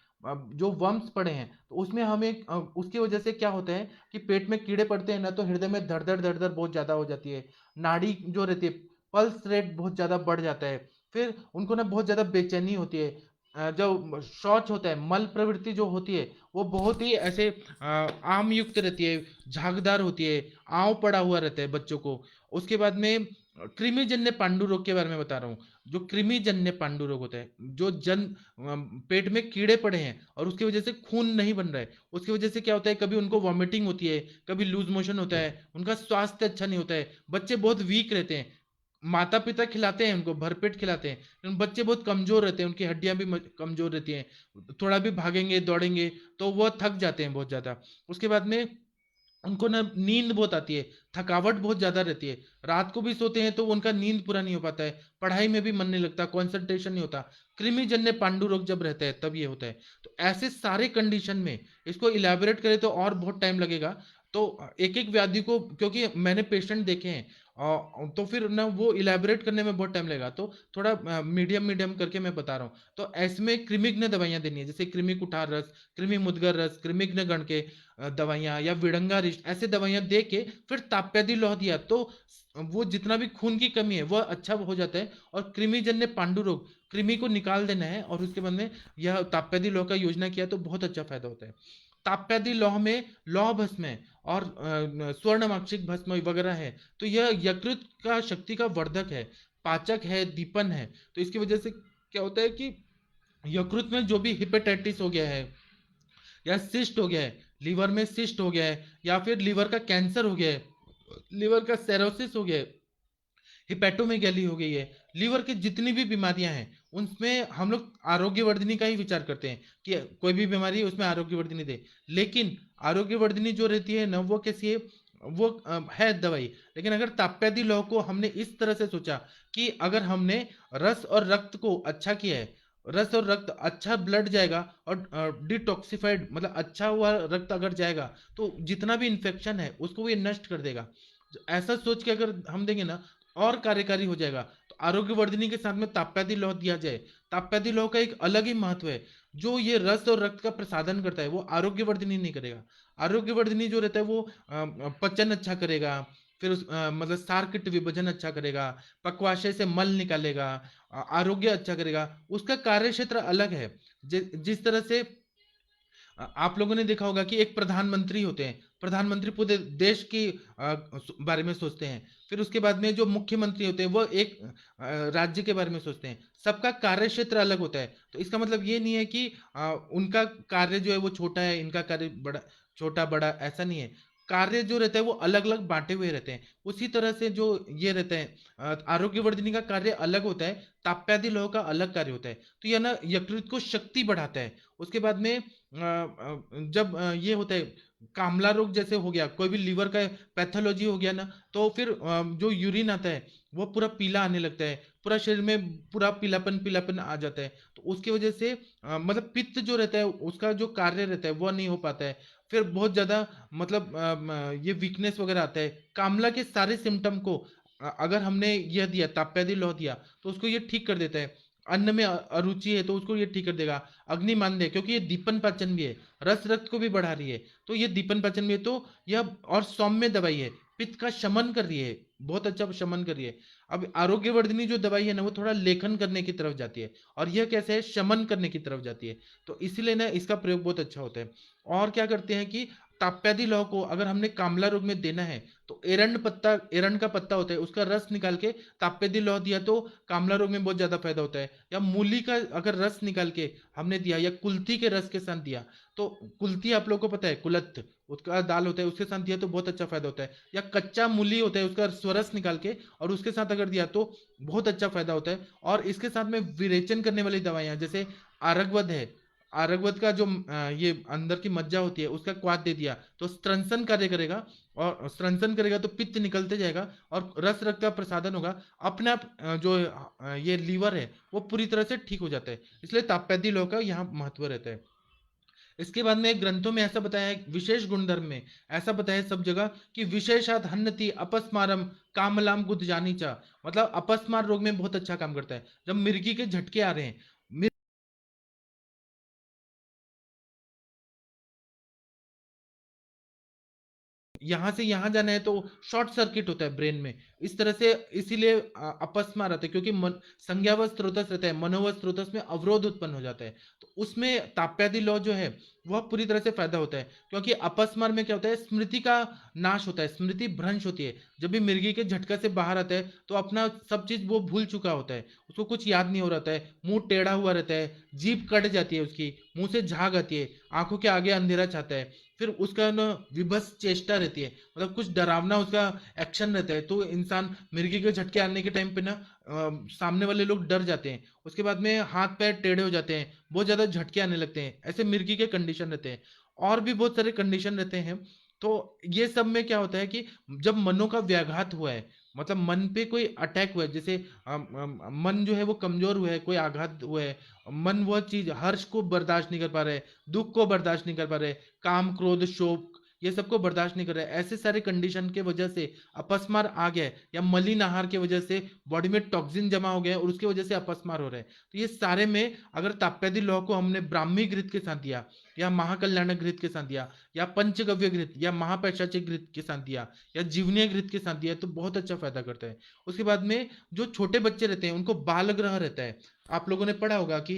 Speaker 1: जो वर्म्स पड़े हैं, तो उसमें हमें उसकी वजह से क्या होता है कि पेट में कीड़े पड़ते हैं ना तो हृदय में धड़ धड़ बहुत ज्यादा हो जाती है, नाड़ी जो रहती है पल्स रेट बहुत ज्यादा बढ़ जाता है। फिर उनको ना बहुत ज्यादा बेचैनी होती है। जो शौच होता है, मल प्रवृत्ति जो होती है वो बहुत ही ऐसे आम युक्त रहती है, झागदार होती है, आंव पड़ा हुआ रहता है बच्चों को। उसके बाद में कृमिजन्य पांडु रोग के बारे में बता रहा हूँ। जो कृमिजन्य पांडु रोग होता है, जो पेट में कीड़े पड़े हैं और उसकी वजह से खून नहीं बन रहा है, उसकी वजह से क्या होता है, कभी उनको वॉमिटिंग होती है, कभी लूज मोशन होता है, उनका स्वास्थ्य अच्छा नहीं होता है, बच्चे बहुत वीक रहते हैं। माता पिता खिलाते हैं उनको, भरपेट खिलाते हैं, लेकिन बच्चे बहुत कमजोर रहते हैं, उनकी हड्डियां भी कमजोर रहती हैं। थोड़ा भी भागेंगे दौड़ेंगे तो वो थक जाते हैं बहुत ज्यादा। उसके बाद में उनको ना नींद बहुत आती है, थकावट बहुत ज्यादा रहती है, रात को भी सोते हैं तो उनका नींद पूरा नहीं हो पाता है, पढ़ाई में भी मन नहीं लगता, कंसंट्रेशन नहीं होता। कृमि जन्य पांडु रोग जब रहता है तब ये होता है। तो ऐसे सारे कंडीशन में इसको इलेबोरेट करें तो और बहुत टाइम लगेगा। तो एक एक व्याधि को, क्योंकि मैंने पेशेंट देखे हैं, तो फिर ना वो इलेबोरेट करने में बहुत टाइम लगेगा, तो थोड़ा मीडियम मीडियम करके मैं बता रहा हूँ। तो ऐसमें कृमिघ्न दवाइयां देनी है, जैसे कृमि कुठार रस, कृमि मुदगर रस, कृमिघ्न गण के दवाइयाँ, या विडंगा रिस्ट, ऐसे दवाइयाँ दे के फिर ताप्यादी लोह दिया तो वो जितना भी खून की कमी है वह अच्छा हो जाता है। और कृमिजन्य पांडु रोग, कृमि को निकाल देना है, और उसके बाद में यह ताप्यादी लोह का योजना किया तो बहुत अच्छा फायदा होता है। ताप्यादी लौह में लौह भस्म है और स्वर्ण माक्षिक भस्म वगैरह है, तो यह यकृत का शक्ति का वर्धक है, पाचक है, दीपन है। तो इसकी वजह से क्या होता है कि यकृत में जो भी हिपेटाइटिस हो गया है, या सिस्ट हो गया है, लीवर में सिस्ट हो गया है, या फिर लीवर का कैंसर हो गया है, लीवर का सेरोसिस हो गया है, हिपैटोमेगैली हो गई है, लीवर की जितनी भी बीमारियां हैं उनमें हम लोग आरोग्यवर्धिनी का ही विचार करते हैं कि कोई भी बीमारी है उसमें आरोग्यवर्धिनी दे। लेकिन आरोग्यवर्धिनी जो रहती है ना वो कैसी है, वो है दवाई। लेकिन अगर ताप्यादी लौह को हमने इस तरह से सोचा कि अगर हमने रस और रक्त को अच्छा किया है, रस और रक्त अच्छा ब्लड जाएगा और डिटॉक्सिफाइड मतलब अच्छा हुआ रक्त अगर जाएगा तो जितना भी इन्फेक्शन है उसको ये नष्ट कर देगा। ऐसा सोच के अगर हम देंगे ना और कार्यकारी हो जाएगा। तो आरोग्यवर्धिनी के साथ में ताप्यादी लौह दिया जाए, ताप्यादी लौह का एक अलग ही महत्व है। जो ये रस और रक्त का प्रसादन करता है वो आरोग्यवर्धिनी नहीं करेगा। आरोग्यवर्धिनी जो रहता है वो पचन अच्छा करेगा, फिर मतलब सारकिट विभाजन अच्छा करेगा, पक्वाशय से मल निकालेगा, आरोग्य अच्छा करेगा। उसका कार्य क्षेत्र अलग है। जिस तरह से आप लोगों ने देखा होगा कि एक प्रधानमंत्री होते हैं, प्रधानमंत्री पूरे देश की बारे में सोचते हैं। फिर उसके बाद में जो मुख्यमंत्री होते हैं वो एक राज्य के बारे में सोचते हैं। सबका कार्य क्षेत्र अलग होता है। तो इसका मतलब ये नहीं है कि उनका कार्य जो है वो छोटा है, इनका कार्य बड़ा, छोटा बड़ा ऐसा नहीं है। कार्य जो रहता है वो अलग अलग बांटे हुए रहते हैं। उसी तरह से जो ये रहते हैं आरोग्यवर्धिनी का कार्य अलग होता है, ताप्यादि लौह का अलग कार्य होता है। तो यह ना यकृत को शक्ति बढ़ाता है। उसके बाद में जब ये होता है कामला रोग जैसे हो गया, कोई भी लीवर का पैथोलॉजी हो गया ना, तो फिर जो यूरिन आता है वो पूरा पीला आने लगता है, पूरा शरीर में पूरा पीलापन पीलापन आ जाता है। तो उसकी वजह से मतलब पित्त जो रहता है उसका जो कार्य रहता है वो नहीं हो पाता है। फिर बहुत ज्यादा मतलब ये वीकनेस वगैरह आता है। कामला के सारे सिम्टम को अगर हमने यह दिया ताप्यादी लौह दिया तो उसको ये ठीक कर देता है। अन्न में अरुचि है तो उसको ये ठीक कर देगा। अग्निमांद्य क्योंकि ये दीपन पाचन भी है, रस रक्त को भी बढ़ा रही है, तो ये दीपन पाचन भी है। तो यह और सौम्य दवाई है, पित्त का शमन कर रही है, बहुत अच्छा शमन कर रही है। अब आरोग्यवर्धिनी जो दवाई है ना वो थोड़ा लेखन करने की तरफ जाती है, और यह कैसे है, शमन करने की तरफ जाती है। तो इसीलिए ना इसका प्रयोग बहुत अच्छा होता है। और क्या करते हैं कि ताप्यादी लौह को अगर हमने कामला रोग में देना है तो एरंड पत्ता, एरंड का पत्ता होता है उसका रस निकाल के ताप्यादी लौह दिया तो कामला रोग में बहुत ज्यादा फायदा होता है। या मूली का अगर रस निकाल के हमने दिया, या कुल्थी के रस के साथ दिया, तो कुल्थी आप लोगों को पता है, कुलत्थ उसका दाल होता है, उसके साथ दिया तो बहुत अच्छा फायदा होता है। या कच्चा मूली होता है उसका स्वरस निकाल के और उसके साथ अगर दिया तो बहुत अच्छा फायदा होता है। और इसके साथ में विरेचन करने वाली दवाइयां जैसे आरगवद है, आरगवद का जो ये अंदर की मज्जा होती है उसका क्वाथ दे दिया तो स्त्रंसन कार्य करेगा, और स्त्रंसन करेगा तो पित्त निकलते जाएगा और रस रक्त का प्रसादन होगा। अपने आप जो ये लीवर है वो पूरी तरह से ठीक हो जाता है। इसलिए ताप्यादी लौह का यहाँ महत्व रहता है। इसके बाद में ग्रंथों में ऐसा बताया है, विशेष गुणधर्म में ऐसा बताया है सब जगह कि विशेषात हन्नति अपस्मारम कामलाम गुदजानी चा, मतलब अपस्मार रोग में बहुत अच्छा काम करता है। जब मिर्गी के झटके आ रहे हैं, यहाँ से यहाँ जाना है तो शॉर्ट सर्किट होता है ब्रेन में, इस तरह से। इसीलिए अपस्मार रहता है क्योंकि संज्ञावत स्रोतस रहता है, मनोवत स्रोतस में अवरोध उत्पन्न हो जाता है। तो उसमें ताप्यादी लौ जो है वह पूरी तरह से फायदा होता है। क्योंकि अपस्मार में क्या होता है, स्मृति का नाश होता है, स्मृति भ्रंश होती है। जब भी मिर्गी के झटका से बाहर आता है तो अपना सब चीज वो भूल चुका होता है, उसको कुछ याद नहीं हो रहा है, मुंह टेढ़ा हुआ रहता है, जीभ कट जाती है उसकी, मुंह से झाग आती है, आंखों के आगे अंधेरा छाता है। फिर उसका ना विभत्स चेष्टा रहती है, मतलब कुछ डरावना उसका एक्शन रहता है। तो इंसान मिर्गी के झटके आने के टाइम पे ना सामने वाले लोग डर जाते हैं। उसके बाद में हाथ पैर टेढ़े हो जाते हैं, बहुत ज्यादा झटके आने लगते हैं, ऐसे मिर्गी के कंडीशन रहते हैं। और भी बहुत सारे कंडीशन रहते हैं। तो ये सब में क्या होता है कि जब मनों का व्याघात हुआ है, मतलब मन पे कोई अटैक हुआ है, जैसे मन जो है वो कमजोर हुआ है, कोई आघात हुआ है, मन वह चीज हर्ष को बर्दाश्त नहीं कर पा रहे, दुख को बर्दाश्त नहीं कर पा रहे, काम क्रोध शोक ये सबको बर्दाश्त नहीं कर रहे, ऐसे सारे कंडीशन के वजह से अपस्मार आ गया है, या मलिन आहार के वजह से बॉडी में टॉक्सिन जमा हो गया है और उसकी वजह से अपस्मार हो रहा है। तो ये सारे में अगर ताप्यादी लौह को हमने ब्राह्मी घृत के साथ दिया, या महाकल्याण घृत के साथ दिया, या पंचगव्य घृत या महापैशाचिक घृत के साथ दिया, या जीवनीय घृत के साथ दिया तो बहुत अच्छा फायदा करता है। उसके बाद में जो छोटे बच्चे रहते हैं उनको बाल ग्रह रहता है। आप लोगों ने पढ़ा होगा कि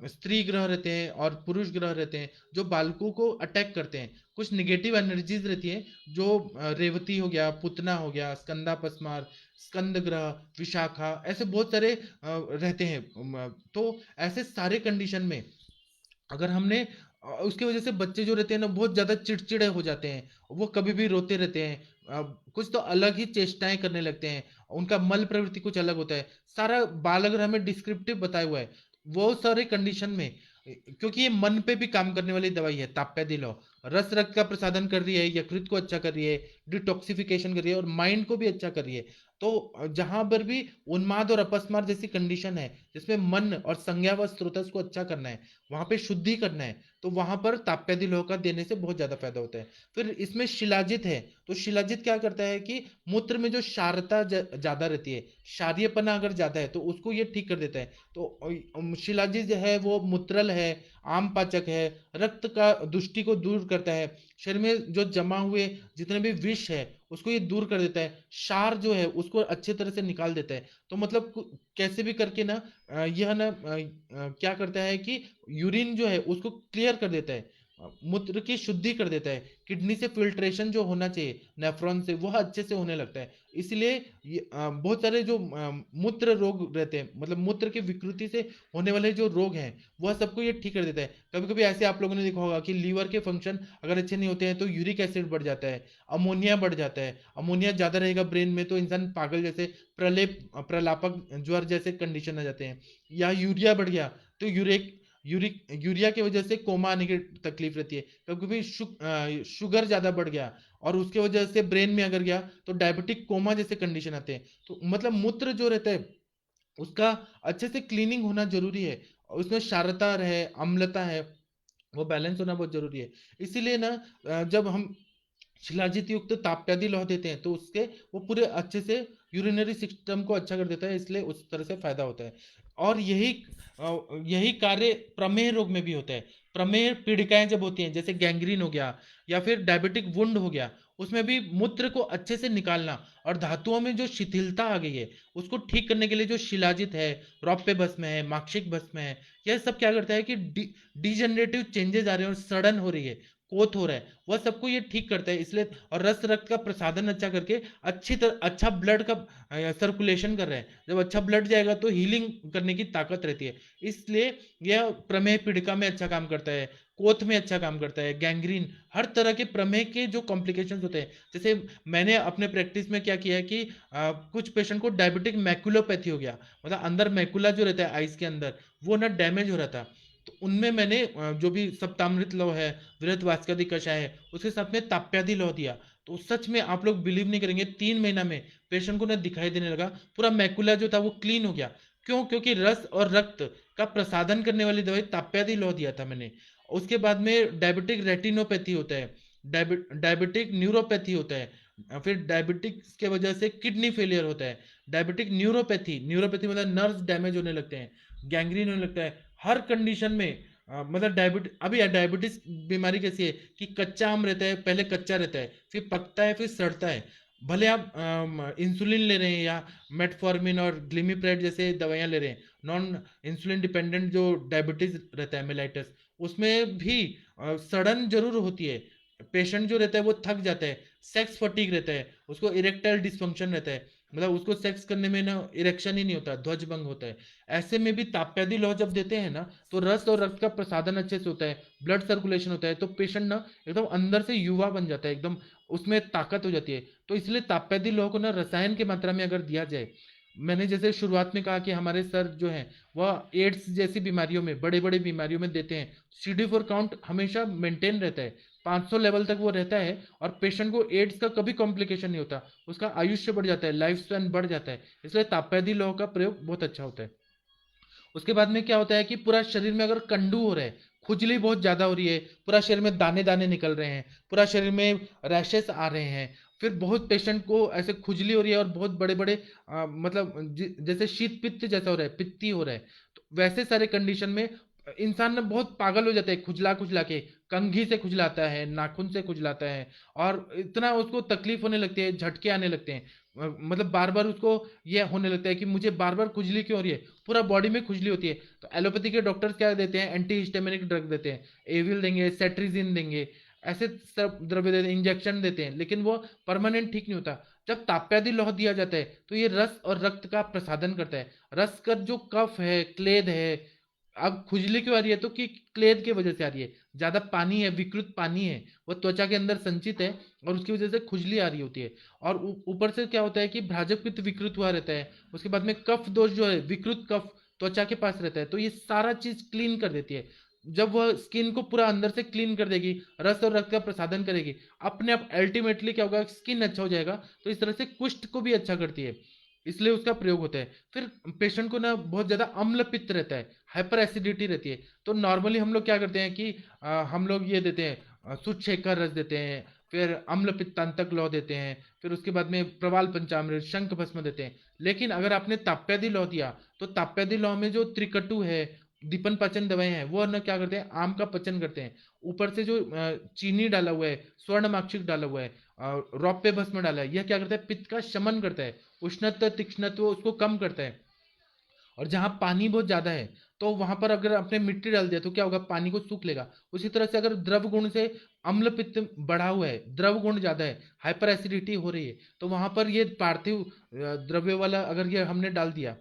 Speaker 1: स्त्री ग्रह रहते हैं और पुरुष ग्रह रहते हैं जो बालकों को अटैक करते हैं। कुछ निगेटिव एनर्जीज रहती है जो रेवती हो गया, पुतना हो गया, स्कंदा पस्मार, स्कंद ग्रह, विशाखा, ऐसे बहुत सारे रहते हैं। तो ऐसे सारे कंडीशन में अगर हमने उसकी वजह से बच्चे जो रहते हैं ना बहुत ज़्यादा चिड़चिड़े हो जाते हैं, वो कभी भी रोते रहते हैं, कुछ तो अलग ही चेष्टाएँ करने लगते हैं, उनका मल प्रवृत्ति कुछ अलग होता है। सारा बाल अगर हमें डिस्क्रिप्टिव बताया हुआ है, वो सारे कंडीशन में क्योंकि ये मन पे भी काम करने वाली दवाई है ताप्यादी लौ, रस रक्त का प्रसादन कर रही है, यकृत को अच्छा कर रही है, डिटॉक्सिफिकेशन कर रही है और माइंड को भी अच्छा कर रही है। तो जहां पर भी उन्माद और अपस्मार जैसी कंडीशन है जिसमें मन और संज्ञा व स्रोतस को अच्छा करना है, वहां पे शुद्धि करना है, तो वहां पर ताप्यादी लोह का देने से बहुत ज्यादा फायदा होता है। फिर इसमें शिलाजित है, तो शिलाजित क्या करता है कि मूत्र में जो क्षारता ज्यादा रहती है, क्षारीयपना अगर ज्यादा है तो उसको ये ठीक कर देता है। तो शिलाजित जो है वो मूत्रल है, आम पाचक है, रक्त का दुष्टि को दूर करता है, शरीर में जो जमा हुए जितने भी विष है उसको ये दूर कर देता है, क्षार जो है उसको अच्छे तरह से निकाल देता है। तो मतलब कैसे भी करके ना यह ना क्या करता है कि यूरिन जो है उसको क्लियर कर देता है, मूत्र की शुद्धि कर देता है, किडनी से फिल्ट्रेशन जो होना चाहिए नेफ्रॉन से वह अच्छे से होने लगता है। इसलिए बहुत सारे जो मूत्र रोग रहते हैं, मतलब मूत्र की विकृति से होने वाले जो रोग हैं वह सबको ये ठीक कर देता है। कभी कभी ऐसे आप लोगों ने देखा होगा कि लीवर के फंक्शन अगर अच्छे नहीं होते हैं तो यूरिक एसिड बढ़ जाता है, अमोनिया बढ़ जाता है, अमोनिया ज्यादा रहेगा ब्रेन में तो इंसान पागल जैसे प्रलेप प्रलापक ज्वर जैसे कंडीशन आ जाते हैं, या यूरिया बढ़ गया तो यूरिया की वजह से कोमा आने की तकलीफ रहती है। कभी कभी शुगर ज्यादा बढ़ गया और उसके वजह से ब्रेन में अगर गया तो डायबिटिक कोमा जैसे कंडीशन आते हैं। तो मतलब मूत्र जो रहता है उसका अच्छे से क्लीनिंग होना जरूरी है, और उसमें क्षारता रहे, अम्लता है, वो बैलेंस होना बहुत जरूरी है। इसीलिए ना जब हम शिलाजीत युक्त ताप्यादी लौह देते हैं तो उसके वो पूरे अच्छे से यूरिनरी सिस्टम को अच्छा कर देता है, इसलिए उस तरह से फायदा होता है। और यही कार्य प्रमेह रोग में भी होता है। प्रमेह पीड़िकाएं जब होती हैं जैसे गैंग्रीन हो गया या फिर डायबिटिक वुंड हो गया, उसमें भी मूत्र को अच्छे से निकालना और धातुओं में जो शिथिलता आ गई है उसको ठीक करने के लिए जो शिलाजित है, रौप्य भस्म है, माक्षिक भस्म है, यह सब क्या करता है कि डिजेनरेटिव चेंजेस आ रहे हैं और सड़न हो रही है, कोथ हो रहा है, वह सबको ये ठीक करता है। इसलिए और रस रक्त का प्रसादन अच्छा करके अच्छी तरह अच्छा ब्लड का सर्कुलेशन कर रहा है, जब अच्छा ब्लड जाएगा तो हीलिंग करने की ताकत रहती है। इसलिए यह प्रमेह पीड़िका में अच्छा काम करता है, कोथ में अच्छा काम करता है, गैंग्रीन, हर तरह के प्रमेह के जो कॉम्प्लिकेशंस होते हैं। जैसे मैंने अपने प्रैक्टिस में क्या किया है कि कुछ पेशेंट को डायबिटिक मैकुलोपैथी हो गया, मतलब अंदर मैकुला जो रहता है आइस के अंदर वो ना डैमेज हो रहा था, तो उनमें मैंने जो भी सप्तामृत लौ है, वृहत वास्कदी कषाय है, उसके साथ में ताप्यादी लौ दिया। तो सच में आप लोग बिलीव नहीं करेंगे, 3 महीना में पेशेंट को ना दिखाई देने लगा, पूरा मैकुला जो था वो क्लीन हो गया। क्यों? क्योंकि रस और रक्त का प्रसादन करने वाली दवाई ताप्यादी लौ दिया था मैंने। उसके बाद में डायबिटिक रेटिनोपैथी होता है, डायबिटिक न्यूरोपैथी होता है, फिर डायबिटिक के वजह से किडनी फेलियर होता है, डायबिटिक न्यूरोपैथी, न्यूरोपैथी मतलब नर्व्स डैमेज होने लगते हैं, गैंग्रीन होने लगता है। हर कंडीशन में मतलब डायबिटीज बीमारी कैसी है कि कच्चा आम रहता है, पहले कच्चा रहता है, फिर पकता है, फिर सड़ता है। भले आप इंसुलिन ले रहे हैं या मेटफॉर्मिन और ग्लिमिप्रेड जैसे दवाइयां ले रहे हैं, नॉन इंसुलिन डिपेंडेंट जो डायबिटीज रहता है मेलाइटस, उसमें भी सड़न जरूर होती है। पेशेंट जो रहता है वो थक जाता है, सेक्स फटीग रहता है, उसको इरेक्टाइल डिसफंक्शन रहता है, मतलब उसको सेक्स करने में ना इरेक्शन ही नहीं होता, ध्वज भंग होता है। ऐसे में भी ताप्यादी लौ जब देते हैं ना तो रस और रक्त का प्रसादन अच्छे से होता है, ब्लड सर्कुलेशन होता है, तो पेशेंट ना एकदम अंदर से युवा बन जाता है, एकदम उसमें ताकत हो जाती है। तो इसलिए ताप्यादी लौ को ना रसायन की मात्रा में अगर दिया जाए, मैंने जैसे शुरुआत में कहा कि हमारे सर जो हैं वह एड्स जैसी बीमारियों में, बड़े बड़े बीमारियों में देते हैं, CD4 काउंट हमेशा मेंटेन रहता है, 500 लेवल तक वो रहता है, और पेशेंट को एड्स का कभी कॉम्प्लिकेशन नहीं होता, उसका आयुष्य बढ़ जाता है, लाइफ स्पैन बढ़ जाता है। इसलिए ताप्यादी लौ का प्रयोग बहुत अच्छा होता है। उसके बाद में क्या होता है कि पूरा शरीर में अगर कंडू हो रहा है, खुजली बहुत ज्यादा हो रही है, पूरा शरीर में दाने दाने निकल रहे हैं, पूरा शरीर में रैशेस आ रहे हैं, फिर बहुत पेशेंट को ऐसे खुजली हो रही है और बहुत बड़े बड़े मतलब जैसे शीत पित्त जैसा हो रहा है, पित्ती हो रहा है, तो वैसे सारे कंडीशन में इंसान ना बहुत पागल हो जाता है, खुजला खुजला के, कंघी से खुजलाता है, नाखून से खुजलाता है, और इतना उसको तकलीफ होने लगती है, झटके आने लगते हैं, मतलब बार बार उसको ये होने लगता है कि मुझे बार बार खुजली क्यों हो रही है, पूरा बॉडी में खुजली होती है। तो एलोपैथी के डॉक्टर्स क्या देते हैं, एंटी हिस्टामिनिक ड्रग देते हैं, एविल देंगे, सेट्रिजिन देंगे, ऐसे सब द्रव्य देते हैं, इंजेक्शन देते हैं, लेकिन वो परमानेंट ठीक नहीं होता। जब ताप्यादी लौह दिया जाता है तो ये रस और रक्त का प्रसादन करता है, रस का जो कफ है, क्लेद है,
Speaker 2: अब खुजली क्यों आ रही है, तो कि क्लेद की वजह से आ रही है, ज्यादा पानी है, विकृत पानी है, वो त्वचा के अंदर संचित है, और उसकी वजह से खुजली आ रही होती है। और ऊपर से क्या होता है कि भ्राजक पित्त विकृत हुआ रहता है, उसके बाद में कफ दोष जो है, विकृत कफ त्वचा के पास रहता है, तो ये सारा चीज क्लीन कर देती है। जब वह स्किन को पूरा अंदर से क्लीन कर देगी, रस और रक्त का प्रसादन करेगी, अपने आप अल्टीमेटली क्या होगा, स्किन अच्छा हो जाएगा। तो इस तरह से कुष्ठ को भी अच्छा करती है, इसलिए उसका प्रयोग होता है। फिर पेशेंट को ना बहुत ज्यादा अम्ल पित्त रहता है, हाइपर एसिडिटी रहती है, तो नॉर्मली हम लोग क्या करते हैं कि हम लोग ये देते हैं, सुच शेखर रस देते हैं, फिर अम्ल पित्तांतक लौ देते हैं, फिर उसके बाद में प्रवाल पंचामृत, शंख भस्म देते हैं। लेकिन अगर आपने ताप्यादि लौ दिया, तो ताप्यादि लौ में जो त्रिकटु है, दीपन पाचन दवाएं हैं, वो ना क्या करते हैं, आम का पचन करते हैं। ऊपर से जो चीनी डाला हुआ है, स्वर्ण माक्षिक डाला हुआ है, रौप्य भस्म डाला है, यह क्या करता है, पित्त का शमन करता है, उष्णत्व तीक्ष्णत्व उसको कम करता है। और जहां पानी बहुत ज्यादा है, तो वहां पर अगर आपने मिट्टी डाल दिया, तो क्या होगा, पानी को सूख लेगा। उसी तरह से अगर द्रव गुण से अम्ल पित्त बढ़ा हुआ है, द्रव गुण ज्यादा है, हाइपर एसिडिटी हो रही है, तो वहां पर ये पार्थिव द्रव्य वाला अगर ये हमने डाल दिया,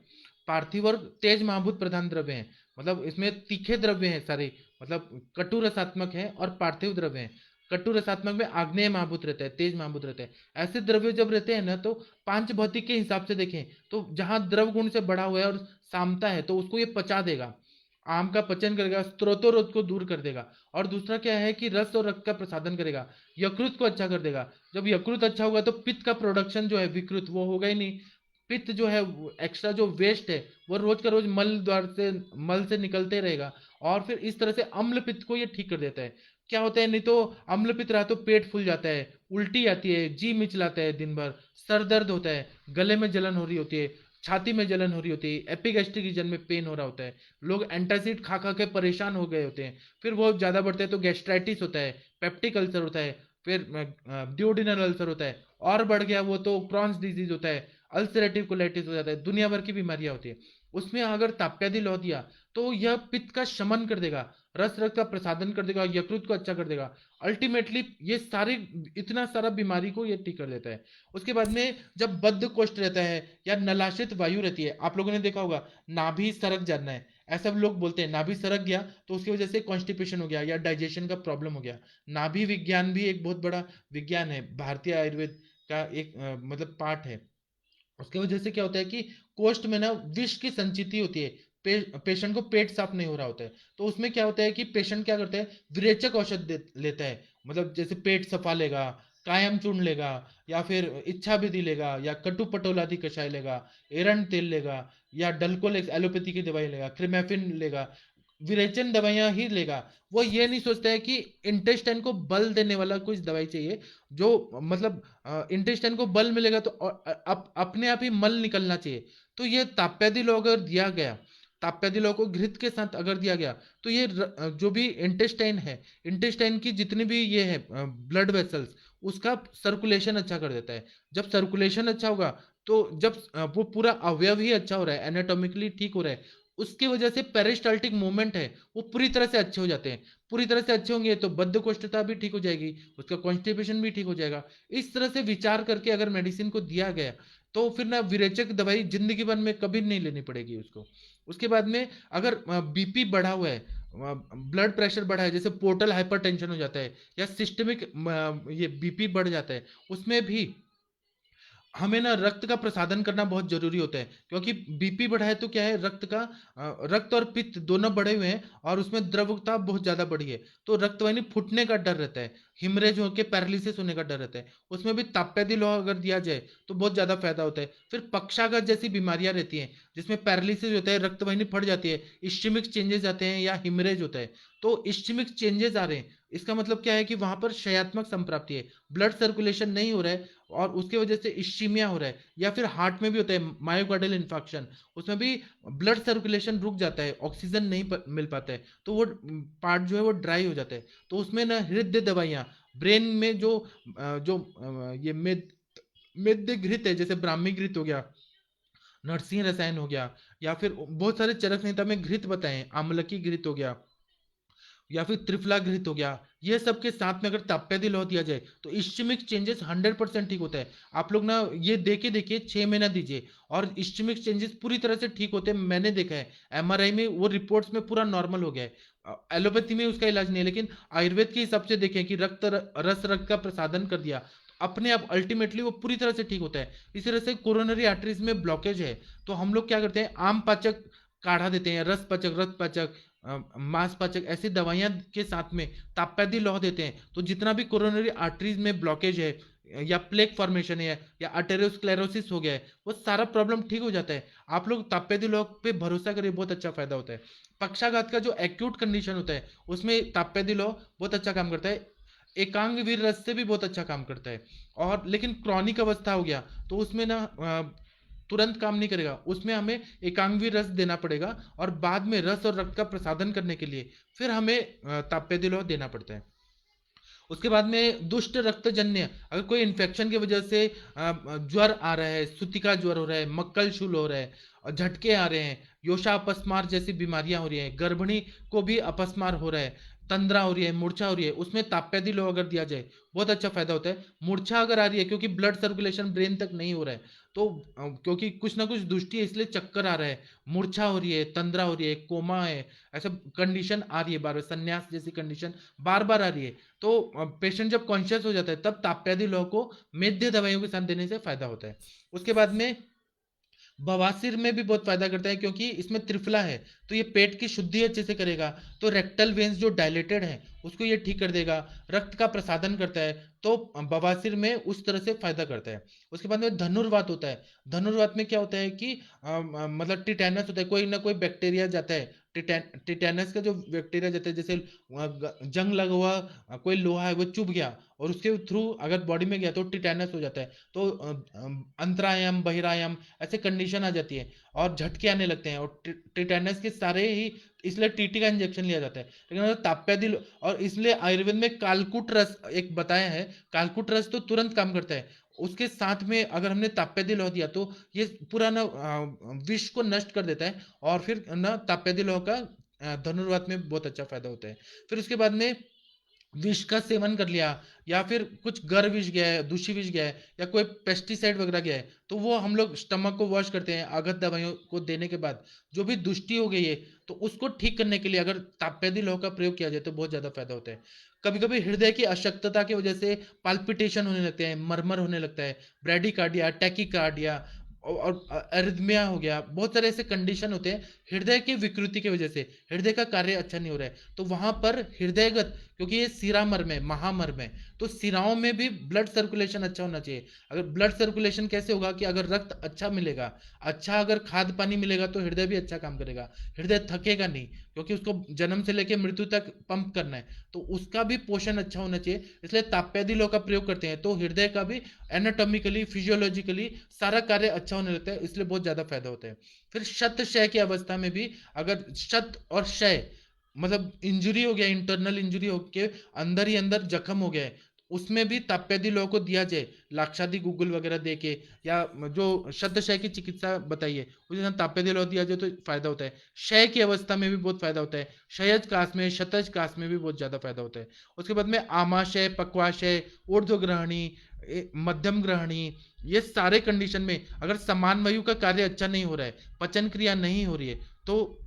Speaker 2: पार्थिव और तेज महाभूत प्रधान द्रव्य हैं, मतलब इसमें तीखे द्रव्य हैं सारे, मतलब कटु रसात्मक है और पार्थिव द्रव्य है। कटु रसात्मक में आग्नेय महाभूत रहता है, तेज महाभूत रहता है। ऐसे द्रव्य जब रहते हैं ना, तो पांच भौतिक के हिसाब से देखें, तो जहां द्रव गुण से बढ़ा हुआ है और सामता है, तो उसको ये पचा देगा, आम का पचन करेगा, स्त्रोतोरोध को दूर कर देगा। और दूसरा क्या है कि रस और रक्त का प्रसादन करेगा, यकृत को अच्छा कर देगा। जब यकृत अच्छा होगा, तो पित्त का प्रोडक्शन जो है विकृत वो होगा ही नहीं। पित्त जो है, एक्स्ट्रा जो वेस्ट है, वो रोज का रोज मल द्वार से, मल से निकलते रहेगा। और फिर इस तरह से अम्ल पित्त को ये ठीक कर देता है। क्या होता है, नहीं तो अम्ल पित्त रहा तो पेट फूल जाता है, उल्टी आती है, जी मिचलाता है दिन भर, सर दर्द होता है, गले में जलन हो रही होती है, छाती में जलन हो रही होती है, एपिगैस्ट्रिक रीजन में पेन हो रहा होता है। लोग एंटासिड खा खा के परेशान हो गए होते हैं। फिर वो ज्यादा बढ़ते हैं तो गैस्ट्राइटिस होता है, पेप्टिक अल्सर होता है, फिर ड्यूडिनल अल्सर होता है, और बढ़ गया वो तो क्रॉन्स डिजीज होता है, अल्सरेटिव कोलाइटिस हो जाता है, दुनिया भर की बीमारियां होती है। उसमें अगर ताप्यादि लौ दिया, तो यह पित्त का शमन कर देगा, रस रक्त का प्रसादन कर देगा, यकृत को अच्छा कर देगा। अल्टीमेटली ये सारे, इतना सारा बीमारी को ये ठीक कर देता है। उसके बाद में जब बद्ध कोष्ठ रहता है या नलाशित वायु रहती है, आप लोगों ने देखा होगा, नाभि सरक जाना है, ऐसा लोग बोलते हैं, नाभि सरक गया तो उसकी वजह से कॉन्स्टिपेशन हो गया या डाइजेशन का प्रॉब्लम हो गया। नाभि विज्ञान भी एक बहुत बड़ा विज्ञान है, भारतीय आयुर्वेद का एक मतलब पार्ट है। उसकी वजह से क्या होता है कि कोष्ठ में ना विष की संचिति होती है, पेशेंट को पेट साफ नहीं हो रहा होता है, तो उसमें क्या होता है कि पेशेंट क्या करता है, विरेचक औषध लेता है, मतलब जैसे पेट सफा लेगा, कायम चूर्ण लेगा, या फिर इच्छा विधि लेगा, या कटु पटोलादि कषाय लेगा, एरंड तेल लेगा, या डल्कोलेक्स एलोपैथी की दवाई लेगा, क्रिमेफिन लेगा, विरेचन दवाइयां ही लेगा। वो ये नहीं सोचता है कि इंटेस्टाइन को बल देने वाला कुछ दवाई चाहिए, जो मतलब इंटेस्टाइन को बल मिलेगा तो अपने आप ही मल निकलना चाहिए। तो ये ताप्यादिलो अगर दिया गया, ताप्यादिलो को घृत के साथ अगर दिया गया, तो ये जो भी इंटेस्टाइन है, इंटेस्टाइन की जितनी भी ये है ब्लड वेसल्स, उसका सर्कुलेशन अच्छा कर देता है। जब सर्कुलेशन अच्छा होगा, तो जब वो पूरा अवयव ही अच्छा हो रहा है, एनाटॉमिकली ठीक हो रहा है, उसकी वजह से पेरिस्टाल्टिक मूवमेंट है, वो पूरी तरह से अच्छे हो जाते हैं। पूरी तरह से अच्छे होंगे तो बद्धकोष्ठता भी ठीक हो जाएगी, उसका कॉन्स्टिपेशन भी ठीक हो जाएगा। इस तरह से विचार करके अगर मेडिसिन को दिया गया, तो फिर ना विरेचक दवाई जिंदगी भर में कभी नहीं लेनी पड़ेगी उसको। उसके बाद में अगर बीपी बढ़ा हुआ है, ब्लड प्रेशर बढ़ा है, जैसे पोर्टल हाइपरटेंशन हो जाता है, या सिस्टमिक ये बीपी बढ़ जाता है, उसमें भी हमें ना रक्त का प्रसादन करना बहुत जरूरी होता है। क्योंकि बीपी बढ़ा है तो क्या है, रक्त का रक्त और पित्त दोनों बढ़े हुए हैं, और उसमें द्रवता बहुत ज्यादा बढ़ी है, तो रक्त वाहिनी फूटने का डर रहता है, हिमरेज होकर पैरालिसिस होने का डर रहता है। उसमें भी ताप्यादि लोहा अगर दिया जाए, तो बहुत ज्यादा फायदा होता है। फिर पक्षाघात जैसी बीमारियां रहती हैं, जिसमें पैरालिसिस होता है, रक्त वाहिनी फट जाती है, इश्चिमिक चेंजेस आते हैं, या हिमरेज होता है। तो इश्चिमिक चेंजेस आ रहे हैं, इसका मतलब क्या है कि वहां पर क्षयात्मक संप्राप्ति है, ब्लड सर्कुलेशन नहीं हो रहा है, और उसके वजह से इश्चीमिया हो रहा है। या फिर हार्ट में भी होता है मायोकार्डियल इन्फेक्शन, उसमें भी ब्लड सर्कुलेशन रुक जाता है, ऑक्सीजन नहीं मिल पाता है, तो वो पार्ट जो है वो ड्राई हो जाता है। तो उसमें ना हृदय दवाइयाँ, ब्रेन में जो ये मेद घृत है, जैसे ब्राह्मी घृत हो गया, नरसिंह रसायन हो गया, या फिर बहुत सारे चरक संहिता में घृत बताए, आमलकी घृत हो गया, या फिर त्रिफला घृत हो गया, ये सब के साथ में अगर ताप्यादी लौह दिया जाए तो इस्चेमिक चेंजेस 100% ठीक होता है। आप लोग ना ये दे के देखिए, 6 महीना दीजिए और इस्चेमिक चेंजेस पूरी तरह से ठीक होते हैं, मैंने देखा है। एमआरआई में वो रिपोर्ट्स में पूरा नॉर्मल हो गया है। एलोपैथी में उसका इलाज नहीं है, लेकिन आयुर्वेद के हिसाब से देखें कि रक्त का प्रसादन कर दिया, अपने आप अल्टीमेटली वो पूरी तरह से ठीक होता है। इसी तरह से कोरोनरी आर्टरीज में ब्लॉकेज है तो हम लोग क्या करते हैं, आम पाचक काढ़ा देते हैं, रस पाचक, रक्त पाचक, मांस पाचक, ऐसी दवाइयां के साथ में ताप्यादी लौह देते हैं। तो जितना भी कोरोनरी आर्टरीज में ब्लॉकेज है या प्लेक फॉर्मेशन है या आर्टेरियोस्क्लेरोसिस हो गया है, वो सारा प्रॉब्लम ठीक हो जाता है। आप लोग ताप्यादी लौह पे भरोसा करिए, बहुत अच्छा फायदा होता है। पक्षाघात का जो एक्यूट कंडीशन होता है उसमें ताप्यादी लौह बहुत अच्छा काम करता है। एकांग वीर रस से भी बहुत अच्छा काम करता है। और लेकिन क्रॉनिक अवस्था हो गया तो उसमें ना तुरंत काम नहीं करेगा, उसमें हमें एकांगी रस देना पड़ेगा और बाद में रस और रक्त का प्रसादन करने के लिए फिर हमें ताप्यादी लौह देना पड़ता है। उसके बाद में दुष्ट रक्तजन्य, अगर कोई इन्फेक्शन की वजह से ज्वर आ रहा है, सुतिका ज्वर हो रहा है, मक्कल शूल हो रहा है और झटके आ रहे हैं, योशा अपस्मार जैसी बीमारियां हो रही हैं, गर्भिणी को भी अपस्मार हो रहा है, तंद्रा हो रही है, मूर्छा हो रही है, उसमें ताप्यादी लौह अगर दिया जाए बहुत अच्छा फायदा होता है। मूर्छा अगर आ रही है क्योंकि ब्लड सर्कुलेशन ब्रेन तक नहीं हो रहा है, तो क्योंकि कुछ ना कुछ दुष्टि है इसलिए चक्कर आ रहा है, मूर्छा हो रही है, तंद्रा हो रही है, कोमा है, ऐसा कंडीशन आ रही है बार बार, संन्यास जैसी कंडीशन बार बार आ रही है, तो पेशेंट जब कॉन्शियस हो जाता है तब ताप्यादी लौह को मेद्य दवाइयों के साथ देने से फायदा होता है। उसके बाद में बवासीर में भी बहुत फायदा करता है क्योंकि इसमें त्रिफला है, तो ये पेट की शुद्धि अच्छे से करेगा। तो रेक्टल वेन्स जो डायलेटेड है उसको ये ठीक कर देगा, रक्त का प्रसादन करता है, तो बवासीर में उस तरह से फायदा करता है। उसके बाद में धनुर्वात होता है। धनुर्वात में क्या होता है कि मतलब टिटेनस होता है, कोई ना कोई बैक्टीरिया जाता है, टिटेनस का जो बैक्टीरिया जाता है, जैसे जंग लगा हुआ कोई लोहा है वो चुभ गया और उसके थ्रू अगर बॉडी में गया तो टिटेनस हो जाता है, तो अंतरायम बहिरायम ऐसे कंडीशन आ जाती है और झटके आने लगते हैं, और टिटेनस के सारे ही, इसलिए टीटी का इंजेक्शन लिया जाता है। लेकिन अगर ताप्यादी और इसलिए आयुर्वेद में कालकुट रस एक बताया है, कालकुट रस तो तुरंत काम करता है, उसके साथ में अगर हमने ताप्यादी लौह दिया तो ये पूरा ना विष को नष्ट कर देता है, और फिर ना ताप्यादी लौह का धनुर्वात में बहुत अच्छा फायदा होता है। फिर उसके बाद में विष का सेवन कर लिया या फिर कुछ गर विष गया है, दूषी विष गया है या कोई पेस्टिसाइड वगैरह गया है, तो वो हम लोग स्टमक को वॉश करते हैं आघत दवाइयों को देने के बाद, जो भी दुष्टि हो गई है तो उसको ठीक करने के लिए अगर ताप्यादी लौह का प्रयोग किया जाए तो बहुत ज्यादा फायदा होता है। कभी कभी हृदय की अशक्तता की वजह से पाल्पिटेशन होने लगते हैं, मरमर होने लगता है, ब्रेडिकार्डिया, टैकीकार्डिया और एरिथमिया हो गया, बहुत सारे ऐसे कंडीशन होते हैं हृदय की विकृति की वजह से, हृदय का कार्य अच्छा नहीं हो रहा है, तो वहां पर हृदयगत, क्योंकि ये सिरा मर्म है, महामर्म है, तो सिराओं में भी ब्लड सर्कुलेशन अच्छा होना चाहिए। अगर ब्लड सर्कुलेशन कैसे होगा कि अगर रक्त अच्छा मिलेगा, अच्छा अगर खाद पानी मिलेगा तो हृदय भी अच्छा काम करेगा, हृदय थकेगा नहीं, क्योंकि उसको जन्म से लेकर मृत्यु तक पंप करना है, तो उसका भी पोषण अच्छा होना चाहिए, इसलिए ताप्यादी लौह का प्रयोग करते हैं तो हृदय का भी एनाटॉमिकली फिजियोलॉजिकली सारा कार्य अच्छा होने लगता है, इसलिए बहुत ज्यादा फायदा होता है। फिर शत क्षय की अवस्था में भी अगर शत और क्षय मतलब इंजरी हो गया, इंटरनल इंजरी हो के अंदर ही अंदर जख्म हो गया है, उसमें भी ताप्यादी लौह को दिया जाए, लाक्षादी गूगल वगैरह दे के, या जो शत क्षय की चिकित्सा बताइए उसे साथ ताप्यादी लौह दिया जाए तो फायदा होता है। क्षय की अवस्था में भी बहुत फायदा होता है, क्षयज काश में, शतज काश में भी बहुत ज्यादा फायदा होता है। उसके बाद में आमाशय, पक्वाशय, ऊर्ध्वग्रहणी, मध्यम ग्रहणी, ये सारे कंडीशन में अगर समान वायु का कार्य अच्छा नहीं हो रहा है, पचन क्रिया नहीं हो रही है, तो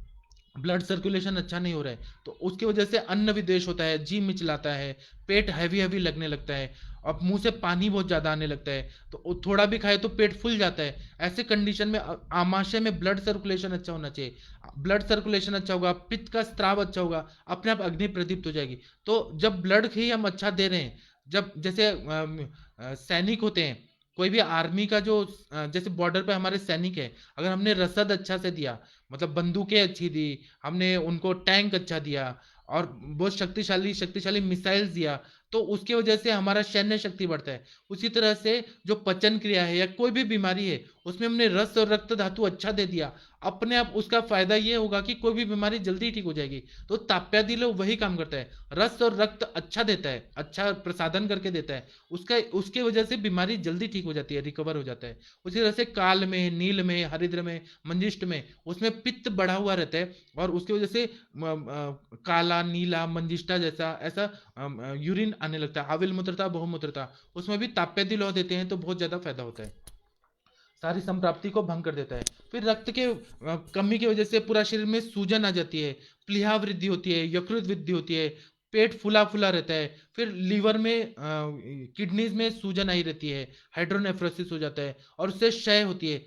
Speaker 2: ब्लड सर्कुलेशन अच्छा नहीं हो रहा है, तो उसकी वजह से अन्न विद्वेष होता है, जी मिचलाता है, पेट हैवी हैवी लगने लगता है, और मुंह से पानी बहुत ज्यादा आने लगता है, तो थोड़ा भी खाए तो पेट फूल जाता है। ऐसे कंडीशन में आमाशय में ब्लड सर्कुलेशन अच्छा होना चाहिए, ब्लड सर्कुलेशन अच्छा होगा, पित्त का स्त्राव अच्छा होगा, अपने आप अग्नि प्रदीप्त हो जाएगी। तो जब ब्लड ही हम अच्छा दे रहे हैं, जब जैसे सैनिक होते हैं, कोई भी आर्मी का जो जैसे बॉर्डर पे हमारे सैनिक है, अगर हमने रसद अच्छा से दिया, मतलब बंदूकें अच्छी दी, हमने उनको टैंक अच्छा दिया और बहुत शक्तिशाली शक्तिशाली मिसाइल्स दिया, तो उसकी वजह से हमारा सैन्य शक्ति बढ़ता है। उसी तरह से जो पचन क्रिया है या कोई भी बीमारी है उसमें हमने रस और रक्त धातु अच्छा दे दिया, अपने आप उसका फायदा ये होगा कि कोई भी बीमारी जल्दी ठीक हो जाएगी। तो ताप्यादी लौह वही काम करता है, रस और रक्त अच्छा देता है, अच्छा प्रसादन करके देता है, उसका उसके वजह से बीमारी जल्दी ठीक हो जाती है, रिकवर हो जाता है। उसी तरह से काल में, नील में, हरिद्र में, मंजिष्ठ में उसमें पित्त बढ़ा हुआ रहता है और उसकी वजह से काला, नीला, मंजिष्ठा जैसा ऐसा यूरिन आने लगता है, आविल मूत्रता, बहुमूत्रता, उसमें भी ताप्यादी लौह देते हैं तो बहुत ज्यादा फायदा होता है, सारी संप्राप्ति को भंग कर देता है। फिर रक्त के कमी की वजह से पूरा शरीर में सूजन आ जाती है, प्लीहा वृद्धि होती है, यकृत वृद्धि होती है, पेट फूला फूला रहता है, फिर लीवर में किडनीज में सूजन आई रहती है, हाइड्रोनेफ्रोसिस हो जाता है और उससे क्षय होती है,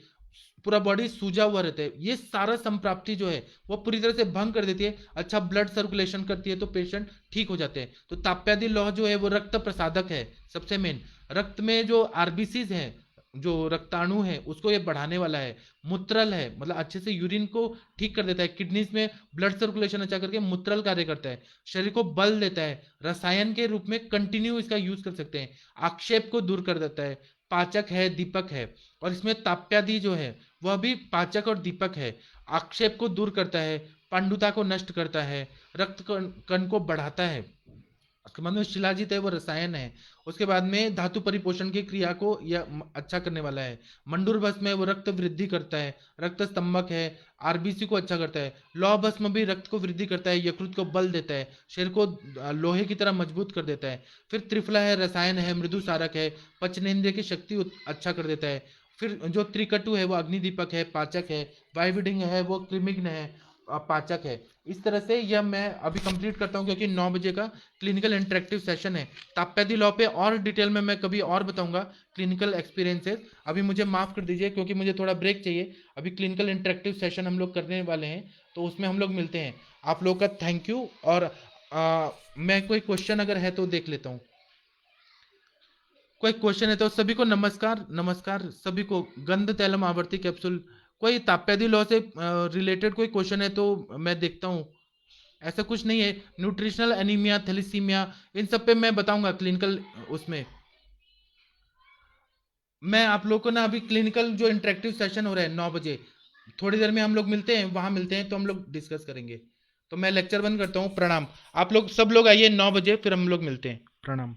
Speaker 2: पूरा बॉडी सूजा हुआ रहता है। ये सारा संप्राप्ति जो है वो पूरी तरह से भंग कर देती है, अच्छा ब्लड सर्कुलेशन करती है तो पेशेंट ठीक हो जाते हैं। तो ताप्यादी लौह जो है वो रक्त प्रसादक है, सबसे मेन। रक्त में जो आरबीसीज है, जो रक्ताणु है, उसको ये बढ़ाने वाला है। मूत्रल है, मतलब अच्छे से यूरिन को ठीक कर देता है, किडनीज में ब्लड सर्कुलेशन अच्छा करके मूत्रल कार्य करता है, शरीर को बल देता है, रसायन के रूप में कंटिन्यू इसका यूज कर सकते हैं, आक्षेप को दूर कर देता है, पाचक है, दीपक है। और इसमें ताप्यादि जो है वह भी पाचक और दीपक है, आक्षेप को दूर करता है, पांडुता को नष्ट करता है, रक्त कण को बढ़ाता है। उसके बाद में शिलाजीत है, वो रसायन है। उसके बाद में धातु परिपोषण की क्रिया को यह अच्छा करने वाला है। मंडूर भस्म है, वो रक्त वृद्धि करता है, रक्त स्तंभक है, आरबीसी को अच्छा करता है। लौह भस्म भी रक्त को वृद्धि करता है, यकृत को बल देता है, शरीर को लोहे की तरह मजबूत कर देता है। फिर त्रिफला है, रसायन है, मृदु सारक है, पचनेंद्रिय की शक्ति अच्छा कर देता है। फिर जो त्रिकटु है वो अग्निदीपक है, पाचक है। वाइविडिंग है, वो कृमिघ्न है, पाचक है। इस तरह से यह मैं अभी कंप्लीट करता हूं क्योंकि 9 बजे का क्लिनिकल इंटरेक्टिव सेशन है। ताप्यादी लॉ पे और डिटेल में मैं कभी और बताऊंगा क्लिनिकल एक्सपीरियंसेस। अभी मुझे माफ कर दीजिए क्योंकि मुझे थोड़ा ब्रेक चाहिए। अभी क्लिनिकल इंटरेक्टिव सेशन हम लोग करने वाले हैं तो उसमें हम लोग मिलते हैं। आप लोग का थैंक यू। और मैं कोई क्वेश्चन अगर है तो देख लेता हूँ। कोई क्वेश्चन है तो सभी को नमस्कार। नमस्कार सभी को। गंध तैलम आवर्ती कैप्सूल, कोई ताप्यादी लॉ से रिलेटेड कोई क्वेश्चन है तो मैं देखता हूँ। ऐसा कुछ नहीं है। न्यूट्रिशनल एनीमिया, थैलेसीमिया, इन सब पे मैं बताऊंगा क्लिनिकल उसमें। मैं आप लोग को ना अभी क्लिनिकल जो इंटरेक्टिव सेशन हो रहा है 9 बजे, थोड़ी देर में हम लोग मिलते हैं, वहां मिलते हैं तो हम लोग डिस्कस करेंगे। तो मैं लेक्चर बंद करता हूँ। प्रणाम। आप लोग सब लोग आइए 9 बजे, फिर हम लोग मिलते हैं। प्रणाम।